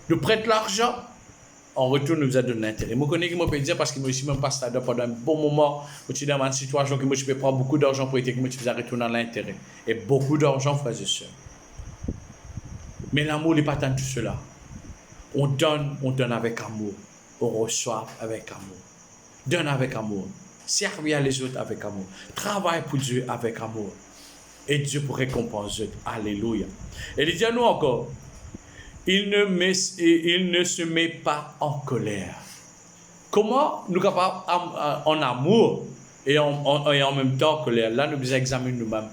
Speaker 1: Nous prête l'argent, en retour, nous a donné l'intérêt. Je connais qui me dire parce que moi, je suis même pas stade pendant un bon moment. Je suis dans une situation que je peux prendre beaucoup d'argent pour être que je vais retourner dans l'intérêt. Et beaucoup d'argent, frères et sœurs. Mais l'amour n'est pas tant tout cela. On donne avec amour. On reçoit avec amour. Donne avec amour. Servir les autres avec amour. Travaille pour Dieu avec amour. Et Dieu pour récompenser. Alléluia. Et il dit à nous encore, il ne se met pas en colère. Comment nous sommes capables en amour et en même temps en colère? Là, nous devons examiner nous-mêmes.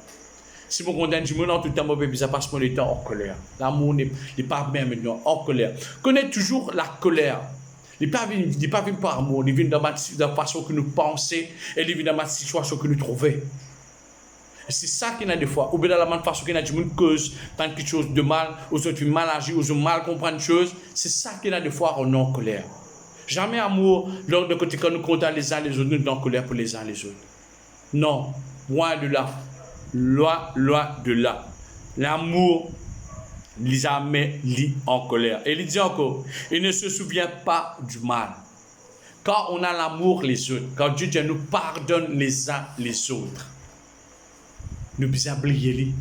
Speaker 1: Si vous condamnez du monde en tout temps, ça passe mon temps en colère. L'amour n'est pas bien maintenant, en colère. Connaît toujours la colère. Il n'est pas venu par amour, il vient dans la façon que nous pensons et il vient dans la situation que nous trouvons. C'est ça qu'il y a des fois. Ou bien dans la même façon qu'il y a des gens qui causent quelque chose de mal, aux autres mal agir, aux autres mal comprendre des choses. C'est ça qu'il y a des fois on est en colère. Jamais amour, lors de côté quand nous comptons les uns les autres, nous sommes en colère pour les uns les autres. Non, loin de là. Loin de là. L'amour jamais lit en colère. Et il dit encore, il ne se souvient pas du mal. Quand on a l'amour les autres, quand Dieu nous pardonne les uns les autres, nous devons oublier.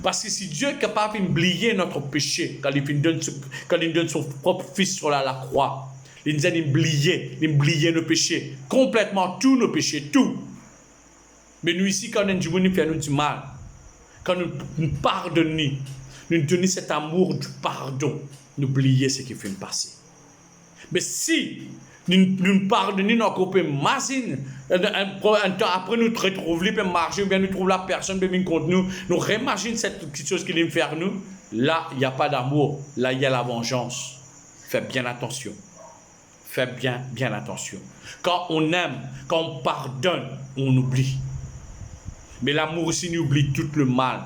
Speaker 1: Parce que si Dieu est capable d'oublier notre péché, quand il donne son propre fils sur la croix, il nous a oublié nos péchés, complètement tous nos péchés, tout. Mais nous ici, quand nous faisons du mal, quand nous pardonnons, nous donnons cet amour du pardon, n'oubliez ce qui fait passer. Mais si nous pardonnons notre groupe, imagine, un temps après nous retrouvons, puis marcher, ou bien nous trouvons la personne qui vient contre nous, nous réimaginons cette petite chose qu'il vient faire nous, là, il n'y a pas d'amour, là, il y a la vengeance. Faites bien attention. Faites bien attention. Quand on aime, quand on pardonne, on oublie. Mais l'amour aussi nous oublie tout le mal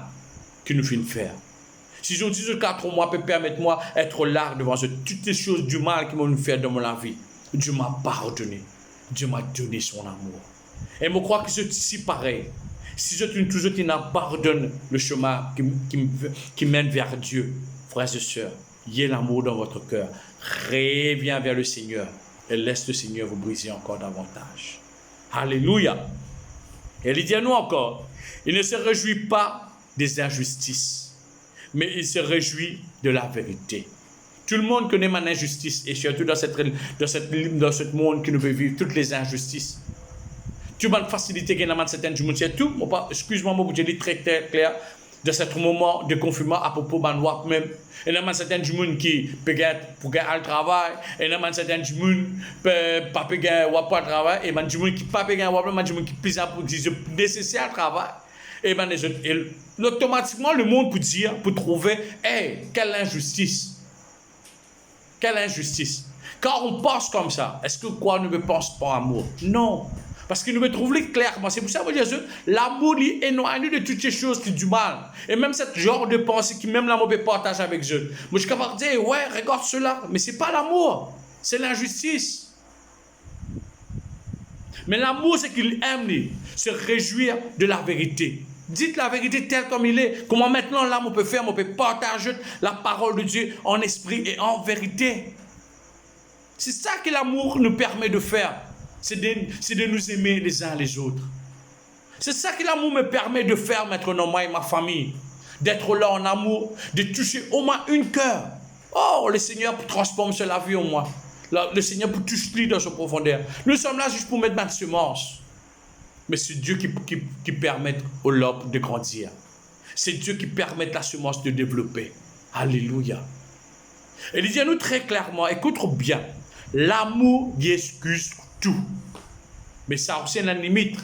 Speaker 1: qu'il nous fait faire. Si je dis que 4 mois peut permettre-moi d'être là devant eux, toutes les choses du mal qui m'ont nous fait dans mon vie, Dieu m'a pardonné. Dieu m'a donné son amour. Et je crois que c'est ici pareil. Si je toujours pardonne le chemin qui mène vers Dieu, frères et sœurs, il y a l'amour dans votre cœur. Reviens vers le Seigneur et laisse le Seigneur vous briser encore davantage. Alléluia. Et il dit à nous encore, il ne se réjouit pas des injustices, mais il se réjouit de la vérité. Tout le monde connaît mon injustice, et surtout dans ce monde qui nous veut vivre, toutes les injustices. Tu as une facilité qui est dans certaines gens, c'est tout. Excuse-moi, je dis très très clair, de ce moment de confinement à propos de l'Europe même. Et il y a certaines gens qui peuvent pour gagner le travail, et il y a certaines gens qui ne peuvent pas gagner le travail, et il y a des gens qui ne peuvent pas gagner le travail, il y a des gens qui sont nécessaires au travail. Et automatiquement, le monde peut dire, pour trouver, hey, quelle injustice. Quelle injustice. Quand on pense comme ça, est-ce que quoi ne me pense pas amour? Non. Parce que nous me trouvons clairement. C'est pour ça que Jésus, l'amour est éloigné de toutes ces choses qui sont du mal. Et même ce genre de pensée qui même l'amour peut partager avec Dieu. Moi, je suis capable de dire, ouais, regarde cela. Mais ce n'est pas l'amour. C'est l'injustice. Mais l'amour, c'est qu'il aime se réjouir de la vérité. Dites la vérité telle comme il est. Comment maintenant l'âme peut faire, on peut partager la parole de Dieu en esprit et en vérité. C'est ça que l'amour nous permet de faire. C'est de nous aimer les uns les autres. C'est ça que l'amour me permet de faire maintenant, moi et ma famille. d'être là en amour, de toucher au moins une cœur. Oh, le Seigneur transforme la vie au moins. Le Seigneur pour toucher dans sa profondeur. Nous sommes là juste pour mettre ma semence. Mais c'est Dieu qui permet au l'arbre de grandir. C'est Dieu qui permet la semence de développer. Alléluia. Et il dit à nous très clairement, écoute bien, l'amour y excuse tout. Mais ça aussi une limite.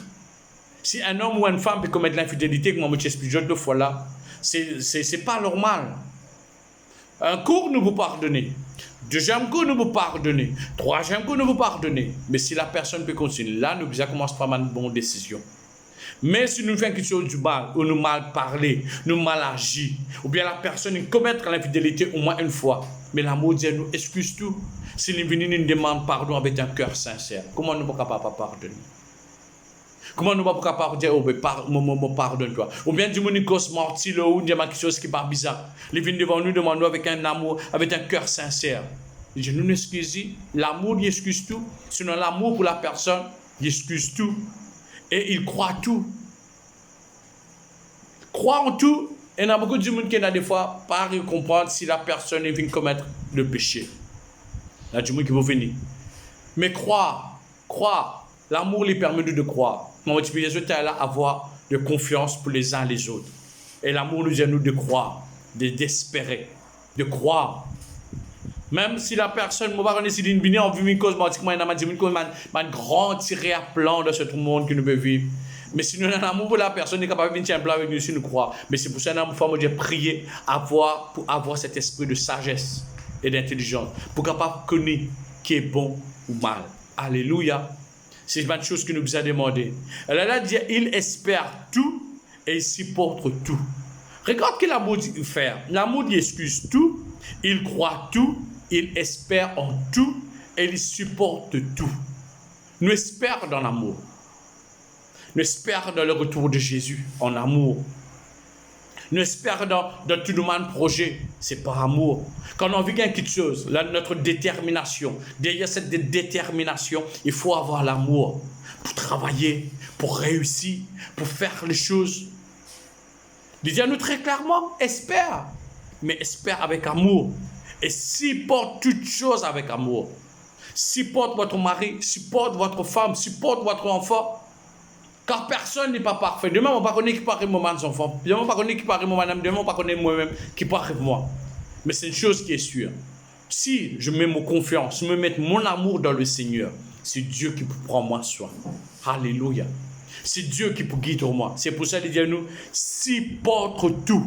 Speaker 1: Si un homme ou une femme peut commettre l'infidélité, comme on m'explique deux fois là, c'est pas normal. Un cours, nous vous pardonnez. Deuxième coup, nous vous pardonnez. Troisième coup, nous vous pardonnez. Mais si la personne peut continuer, là, nous commençons par une bonne décision. Mais si nous faisons quelque chose du mal, ou nous mal parler, nous mal agir, ou bien la personne commettre l'infidélité au moins une fois, mais l'amour dit nous excuse tout. Si nous venons nous demande pardon avec un cœur sincère, comment nous ne pouvons pas pardonner? Comment nous ne pouvons pas dire, oh, pardonne-toi? Ou bien du monde qui morti là, ou quelque chose qui n'est pas bizarre. Ils viennent devant nous, demandent avec un amour, avec un cœur sincère. Je nous excuse, l'amour il excuse tout. Sinon l'amour pour la personne, il excuse tout. Et il croit tout. Croit en tout. Et il y a beaucoup de monde qui n'a des fois pas comprendre si la personne vient commettre le péché. Il y a du monde qui va venir. Mais croire. L'amour lui permet de croire. Mon multiplication est là avoir de confiance pour les uns et les autres. Et l'amour nous aide de croire, d'espérer, de croire. Même si la personne, moi, je suis une en vue, cosmatiquement, il y a un grand tiré à plan de ce monde qui nous peut vivre. Mais si nous avons un amour pour la personne, nous sommes capables de venir un plan avec nous si nous croyons. Mais c'est pour ça que nous avons de prier pour avoir cet esprit de sagesse et d'intelligence, pour capable connaître qui est bon ou mal. Alléluia. C'est une chose que nous vous a demandé. Elle a dit, il espère tout et il supporte tout. Regarde ce que l'amour dit faire. L'amour dit excuse tout, il croit tout, il espère en tout et il supporte tout. Nous espérons dans l'amour. Nous espérons dans le retour de Jésus en amour. Nous espérons dans tout le projet, c'est par amour. Quand on vit quelque chose, là, notre détermination, derrière cette détermination, il faut avoir l'amour pour travailler, pour réussir, pour faire les choses. Il dit à nous très clairement, espère, mais espère avec amour. Et supporte toutes choses avec amour. Supporte votre mari, supporte votre femme, supporte votre enfant. Car personne n'est pas parfait. Demain, on ne va pas connaître qui parle moi, mes enfants. Demain, on ne va pas connaître qui parle moi, madame. Demain, on ne va pas connaître moi-même qui parle moi. Mais c'est une chose qui est sûre. Si je mets mon confiance, je me mets mon amour dans le Seigneur, c'est Dieu qui prend moi soin. Alléluia. C'est Dieu qui guide moi. C'est pour ça qu'il dit à nous, supporte tout.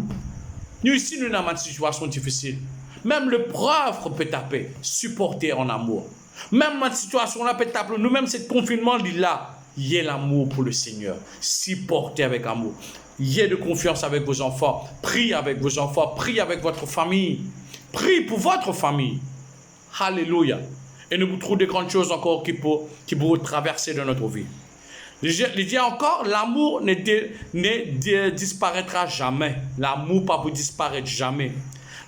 Speaker 1: Nous ici, nous avons une situation difficile. Même le pauvre peut taper, supporter en amour. Même ma situation là peut taper. Nous-mêmes, ce confinement, il est là. Ayez l'amour pour le Seigneur. Supportez avec amour. Ayez de confiance avec vos enfants. Priez avec vos enfants. Priez avec votre famille. Priez pour votre famille. Alléluia. Et nous vous trouvons de grandes choses encore qui pourront traverser dans notre vie. Il dit encore, l'amour ne disparaîtra jamais. L'amour pas pour disparaître jamais.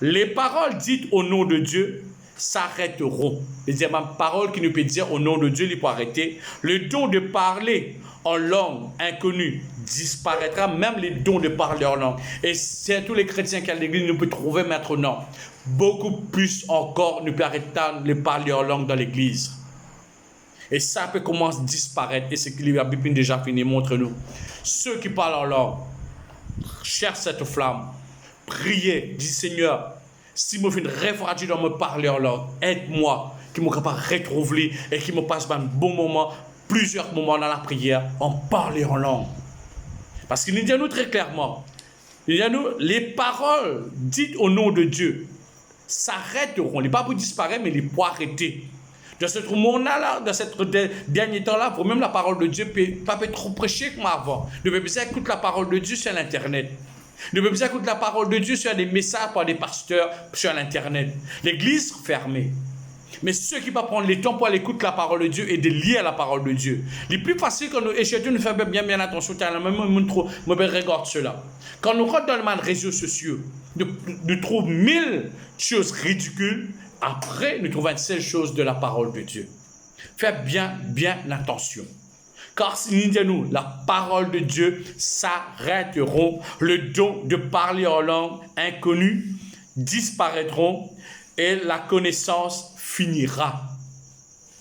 Speaker 1: Les paroles dites au nom de Dieu s'arrêteront. Il y a une parole qui nous peut dire au nom de Dieu, il peut arrêter. Le don de parler en langue inconnue disparaîtra, même les dons de parler en langue. Et c'est tous les chrétiens qui à l'église nous peut trouver maintenant. Beaucoup plus encore nous peut arrêter de parler en langue dans l'église. Et ça peut commencer à disparaître. Et c'est ce que la Bible déjà fini, montre-nous. Ceux qui parlent en langue, cherchent cette flamme. Priez, dit Seigneur, si je fais refroidir dans me parler en langue, aide-moi, qui me capable de retrouver et qui me passe un bon moment, plusieurs moments dans la prière, en parler en langue. Parce qu'il nous dit à nous très clairement, il dit à nous, les paroles dites au nom de Dieu s'arrêteront. Il n'est pas pour disparaître, mais il pour arrêter. Dans ce moment-là, dans ce dernier temps-là, pour même la parole de Dieu, pas peut trop prêcher comme avant. Ne peut pas écouter la parole de Dieu sur l'Internet. Ne peut pas écouter la parole de Dieu sur des messages par des pasteurs sur l'Internet. L'église fermée. Mais ceux qui vont prendre le temps pour aller écouter la parole de Dieu et de lire la parole de Dieu. Le plus facile quand nous échouons, nous faisons bien attention. Moi, regarde cela. Quand nous rentrons dans les réseaux sociaux, nous trouvons 1000 choses ridicules. Après, nous trouvons une seule chose de la parole de Dieu. Faites bien attention. Car si nous, la parole de Dieu s'arrêteront, le don de parler en langue inconnue disparaîtront et la connaissance finira.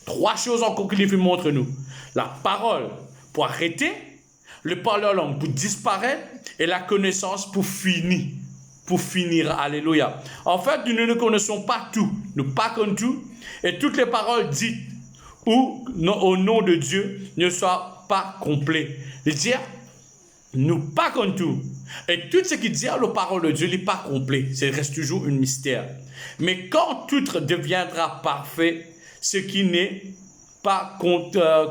Speaker 1: 3 choses encore que les films montrent nous. La parole pour arrêter, le parler en langue pour disparaître et la connaissance pour finir. Pour finir, alléluia. En fait, nous ne connaissons pas tout, nous pas comme tout, et toutes les paroles dites ou au nom de Dieu ne soient pas complètes. C'est-à-dire, nous pas comme tout. Et tout ce qui dit à la parole de Dieu n'est pas complet. Ça reste toujours un mystère. Mais quand tout deviendra parfait, ce qui n'est pas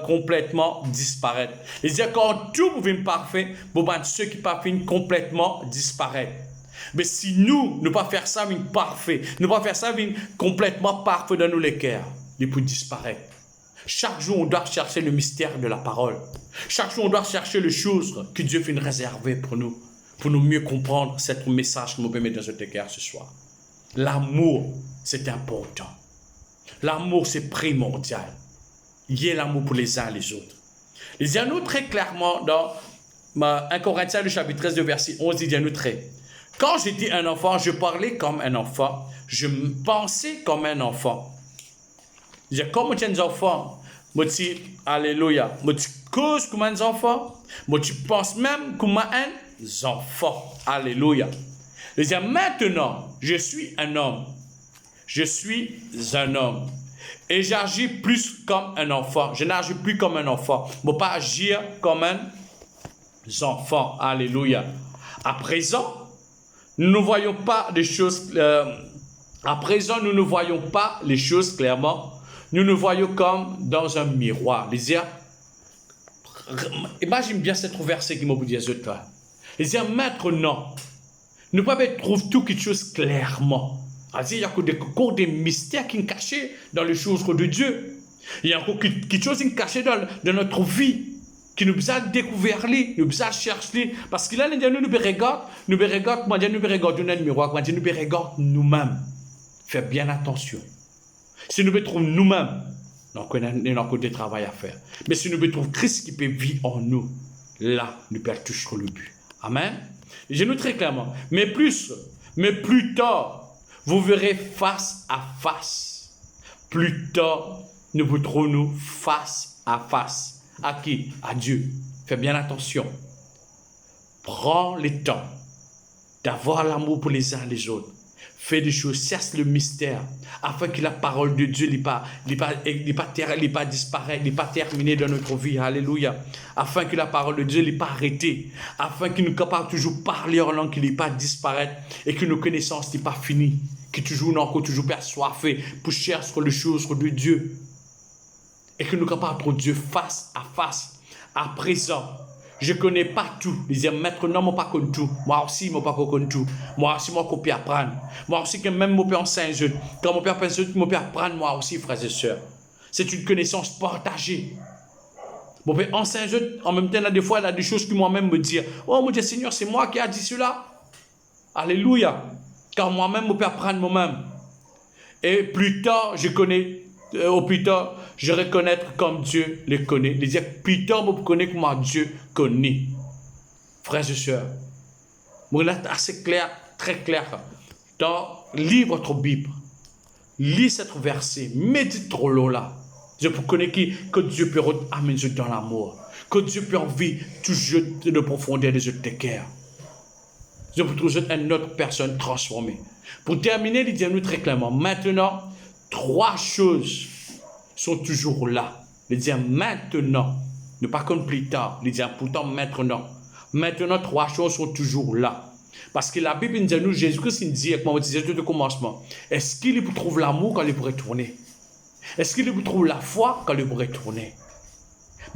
Speaker 1: complètement disparaître. C'est-à-dire, quand tout devient parfait, ce qui pas fini complètement disparaître. Mais si nous ne pas faire ça parfait, ne pas faire ça complètement parfait dans nos cœurs, il peut disparaître. Chaque jour, on doit chercher le mystère de la parole. Chaque jour, on doit chercher les choses que Dieu fait réserver pour nous mieux comprendre ce message que nous permet dans notre cœur ce soir. L'amour, c'est important. L'amour, c'est primordial. Il y a l'amour pour les uns et les autres. Il dit à nous très clairement dans 1 Corinthiens, le chapitre 13, verset 11, il dit à nous très. Quand j'étais un enfant, je parlais comme un enfant. Je pensais comme un enfant. Je dis, comme un enfant, moi tu, alléluia, moi tu causes comme un enfant, moi tu penses même comme un enfant. Alléluia. Je dis, maintenant, je suis un homme. Je suis un homme. Et j'agis plus comme un enfant. Je n'agis plus comme un enfant. Je ne peux pas agir comme un enfant. Alléluia. À présent, nous ne voyons pas les choses. À présent, nous ne voyons pas les choses clairement. Nous nous voyons comme dans un miroir. Imagine bien cette verset qui m'a dit à toi. Maintenant, nous ne pouvons pas trouver tout quelque chose clairement. Il y a encore des mystères qui sont cachés dans les choses de Dieu. Il y a encore quelque chose qui est caché dans notre vie, qui nous a découvert, nous a cherché. Parce que là, nous regardons dans le miroir, nous regardons nous-mêmes. Faites bien attention. Si nous trouvons nous-mêmes, donc on a encore du travail à faire. Mais si nous trouvons Christ qui peut vivre en nous, là, nous pouvons toucher le but. Amen. Je nous très clairement. Mais plus tard, vous verrez face à face. Plus tard, nous vous trouvons face à face. À qui? À Dieu. Fais bien attention. Prends le temps d'avoir l'amour pour les uns et les autres. Fais des choses, cherche le mystère, afin que la parole de Dieu n'est pas disparaître, n'est pas terminée dans notre vie. Alléluia. Afin que la parole de Dieu n'est pas arrêtée. Afin que nous soyons capables de toujours parler en langue qui n'est pas disparaître et que nos connaissances n'est pas finies. Que toujours persuadés pour chercher les choses de Dieu. Et que nous soyons capables de Dieu face à face. À présent, je ne connais pas tout. Ils disent, maître, non, moi pas connu tout. Moi aussi, moi pas connu tout. Moi aussi, moi peux apprendre. Moi aussi, que même moi peux enseigner. Quand moi peux apprendre, moi peux apprendre moi aussi, frères et sœurs. C'est une connaissance partagée. Moi peux enseigner. En même temps, des fois, il y a des choses que moi-même me dis. Oh mon Dieu, Seigneur, c'est moi qui ai dit cela. Alléluia. Car moi-même, moi peux apprendre moi-même. Et plus tard, je connais. Plus tard, je reconnais comme Dieu le connaît. Il dit, plus tard, vous connaissez comment Dieu connaît. Frères et sœurs, c'est assez clair, très clair. Lis votre Bible. Lis cette verset. Médite trop là. Je peux connaître que Dieu peut amener dans l'amour. Que Dieu peut envie toujours de profondeur de votre cœur. Je peux trouver une autre personne transformée. Pour terminer, il dit à nous très clairement, maintenant, 3 choses sont toujours là. Il dit maintenant, ne pas comme plus tard. Il dit pourtant maintenant. Maintenant, 3 choses sont toujours là. Parce que la Bible dit à nous, Jésus-Christ dit, comme on disait tout au commencement, est-ce qu'il vous trouve l'amour quand il pourrait tourner? Est-ce qu'il vous trouve la foi quand il pourrait tourner?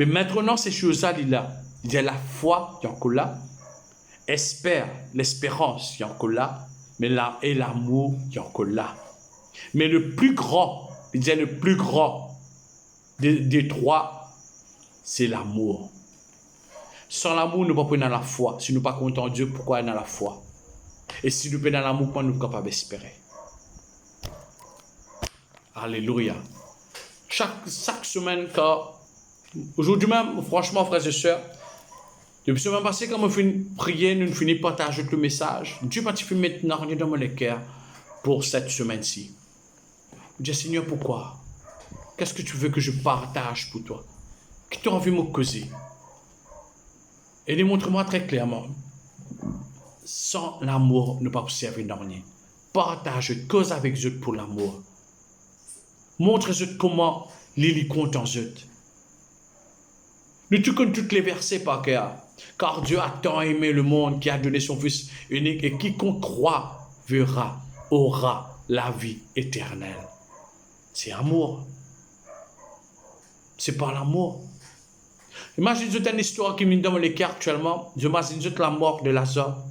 Speaker 1: Mais maintenant, ces choses-là, il y a la foi, il y a encore là. L'espérance, il y a encore là. Mais là, et l'amour, il y a encore là. Mais le plus grand, il dit le plus grand des 3, c'est l'amour. Sans l'amour, nous ne pouvons pas dans la foi. Si nous ne sommes pas contents de Dieu, pourquoi dans la foi? Et si nous sommes dans l'amour, pourquoi nous sommes capables d'espérer? Alléluia. Chaque semaine, quand Aujourd'hui même, franchement, frères et sœurs, depuis ce moment passé, quand on finit de prier, nous finissons de partager le message. Dieu m'a dit maintenant dans mon cœur pour cette semaine-ci. Je dis, Seigneur, pourquoi? Qu'est-ce que tu veux que je partage pour toi? Qui t'a envie de me causer? Et démontre-moi très clairement. Sans l'amour, ne pas vous servir dans rien. Partage, cause avec eux pour l'amour. Montre-eux comment les compte en eux. Nous connaissons tous les versets par cœur. Car Dieu a tant aimé le monde qui a donné son Fils unique et quiconque croit verra, aura la vie éternelle. C'est amour. C'est par l'amour. Imagine une histoire qui me donne le cœur actuellement. J'imagine la mort de Lazare.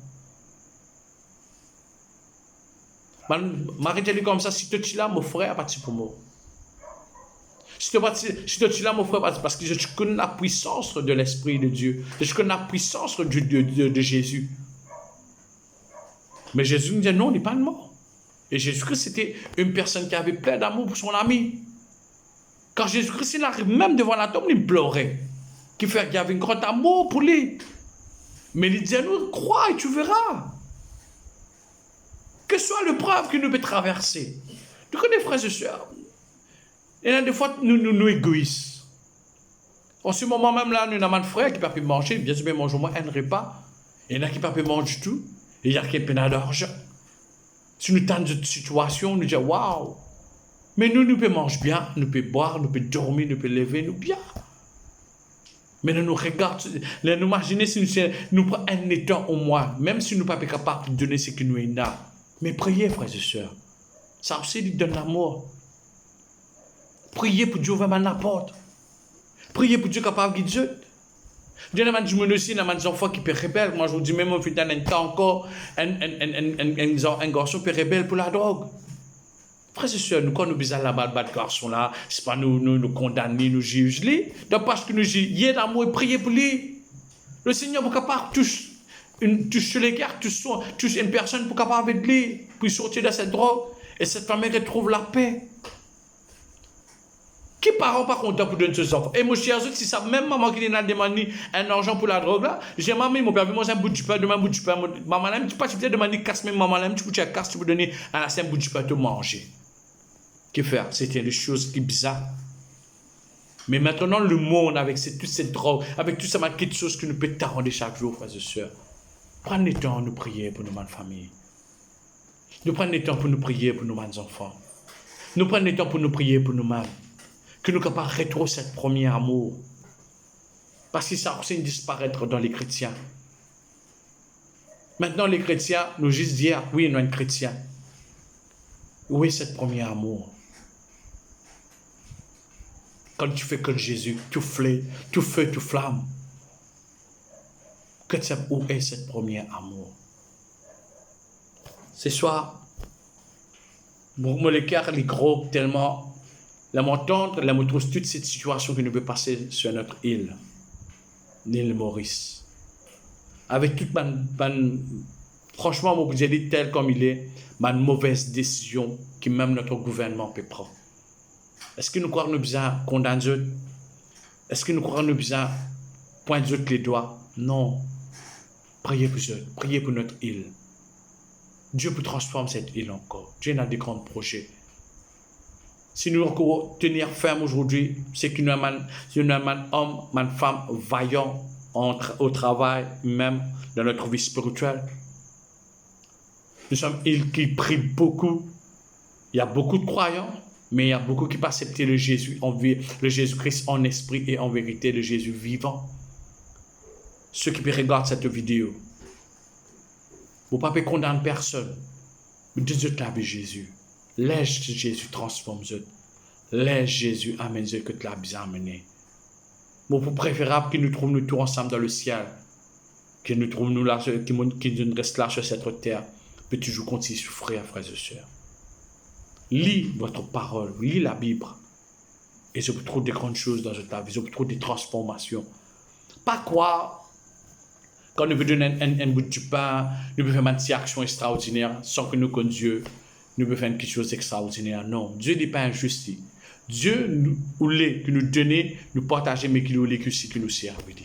Speaker 1: Marie dit comme ça, si tu es là, mon frère, parti pour moi. Si tu es là, mon frère, parce que je connais la puissance de l'Esprit de Dieu. Je connais la puissance de Jésus. Mais Jésus nous dit non, il n'est pas mort. Et Jésus-Christ, c'était une personne qui avait plein d'amour pour son ami. Quand Jésus-Christ, il arrive même devant la tombe, il pleurait. Qu'il y avait un grand amour pour lui. Mais il disait, nous, crois et tu verras. Que soit l'épreuve que nous peut traverser. Tu connais, frères et sœurs, il y a des fois, nous égoïstes. En ce moment même là, nous avons un frère qui ne peut pas manger, bien sûr, mais mange au moins un repas. Il y en a qui ne peuvent pas manger du tout. Et il y a qui n'a pas d'argent. Si nous avons une situation, nous disons, waouh. Mais nous pouvons manger bien, nous pouvons boire, nous pouvons dormir, nous pouvons lever, nous bien. Mais nous regardons, nous imaginons si nous prenons un état au moins, même si nous ne sommes pas capables de donner ce que nous avons. Mais priez, frères et sœurs. Ça aussi lui donne l'amour. Priez pour Dieu vraiment n'importe. Priez pour Dieu capable de Dieu. Dieu n'a pas dit aussi, n'a pas des enfants qui peuvent rebelles. Moi, je vous dis même au final, un temps encore, un garçon peut rebelle pour la drogue. Frères et sœurs, nous, quand nous bisons là-bas, le garçon là, c'est pas nous condamner, nous juger. Donc, parce que nous jugeons, il y a l'amour et priez pour lui. Le Seigneur est capable de toucher les cœurs, toucher une personne pour capable de lui, pour sortir de cette drogue. Et cette famille retrouve la paix. Qui parent pas content pour donner ses enfants? Et mon cher, si ça, même maman qui a demandé un argent pour la drogue là, j'ai maman, mon père, moi, un bout de pain, demain un bout de pain. Maman, tu peux pas demander casse, même maman, tu peux casse, tu peux donner un bout de pain te manger. Que faire? C'était des choses qui bizarres. Mais maintenant, le monde, avec toutes ces drogues, avec tout ça, quelque chose qui nous peut t'arranger chaque jour, frères et sœurs. Prenez le temps de nous prier pour nos familles. Nous prenons le temps pour nous prier pour nos enfants. Nous prenons le temps pour nous prier pour nous-mêmes. Que nous capables de retrouver cette premier amour. Parce que ça a aussi disparaître dans les chrétiens. Maintenant, les chrétiens, nous juste dire, oui, nous sommes chrétiens. Où est cette premier amour? Quand tu fais comme Jésus, tout feu, tout flamme. Où est cette premier amour? Ce soir, pour le cœur, les gros, tellement, la m'entendre, la me trouve toute cette situation qui nous peut passer sur notre île, l'île Maurice. Avec toute franchement, moi, vous avez dit tel comme il est, ma mauvaise décision que même notre gouvernement peut prendre. Est-ce que nous croyons que nous besoin condamner? Est-ce que nous croyons que nous besoin pointer les doigts? Non. Priez pour eux, priez pour notre île. Dieu peut transformer cette île encore. Dieu a des grands projets. Si nous encore tenir ferme aujourd'hui, c'est que nous avons un homme, une femme vaillant au travail, même dans notre vie spirituelle. Nous sommes une île qui prie beaucoup. Il y a beaucoup de croyants, mais il y a beaucoup qui peuvent accepter le Jésus-Christ en esprit et en vérité, le Jésus vivant. Ceux qui regardent cette vidéo, vous ne pouvez pas condamner personne. Vous dites la vie Jésus. Laisse Jésus transforme eux. Laisse Jésus amène eux que tu l'as bien amené. Bon, pour préférable que nous trouvions nous tous ensemble dans le ciel, que nous trouvions nous là, que nous restons là sur cette terre, peut toujours continuer à souffrir, frères et sœurs. Lis votre parole, lis la Bible. Et je trouve des grandes choses dans votre vie, je trouve des transformations. Pas quoi, quand nous veut donner un bout de pain, nous pouvons faire une petite action extraordinaire sans que nous connaissions Dieu. Nous pouvons faire quelque chose d'extraordinaire. Non, Dieu n'est pas injuste. Dieu nous voulait que nous donner, nous partager, mais qu'il voulait que aussi que nous servir.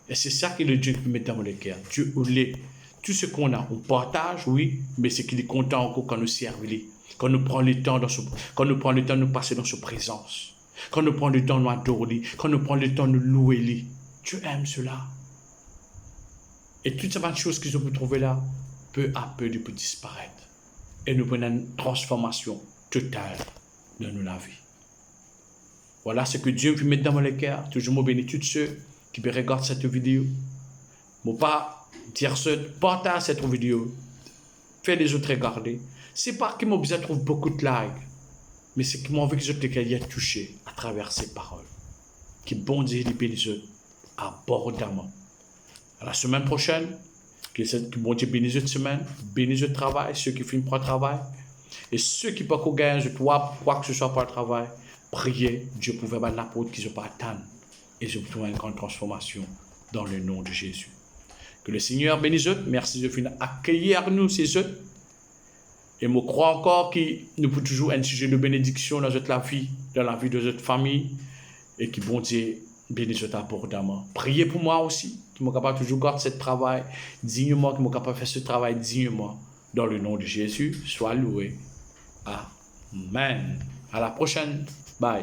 Speaker 1: Et c'est ça que le Dieu qui met dans le cœur. Dieu voulait tout ce qu'on a, on partage, oui, mais c'est qu'il est content encore quand nous servir, quand nous prenons le temps de nous passer dans sa présence, quand nous prenons le temps de nous adorer, quand nous prenons le temps de nous louer. Dieu aime cela. Et toutes ces bonnes choses que je peux trouver là, peu à peu, de peut disparaître. Et nous prenons une transformation totale dans nos vies. Voilà ce que Dieu veut mettre dans le cœur. Toujours me bénis tous ceux qui regardent cette vidéo. Je ne pas dire ce, partage cette vidéo. Fais les autres regarder. C'est pas que mon besoin trouve beaucoup de likes, mais c'est que mon envie que les autres y touché à travers ces paroles. Qui bon Dieu les bénisse abondamment. À la semaine prochaine, que bon Dieu bénisse cette semaine, bénisse le travail, ceux qui finissent par le travail, et ceux qui ne peuvent pas gagner quoi que ce soit par le travail, priez, Dieu pouvait battre l'apôtre qu'ils ne pas attendre, et je vous trouve une grande transformation dans le nom de Jésus. Que le Seigneur bénisse eux, merci de venir accueillir nous, ces eux, et je crois encore que nous pouvons toujours un sujet de bénédiction dans notre vie, dans la vie de notre famille, et que bon Dieu bénisse eux abondamment. Priez pour moi aussi, qui m'ont capable toujours garder ce travail dignement, qui m'ont capable faire ce travail dignement, dans le nom de Jésus, sois loué. Amen. À la prochaine. Bye.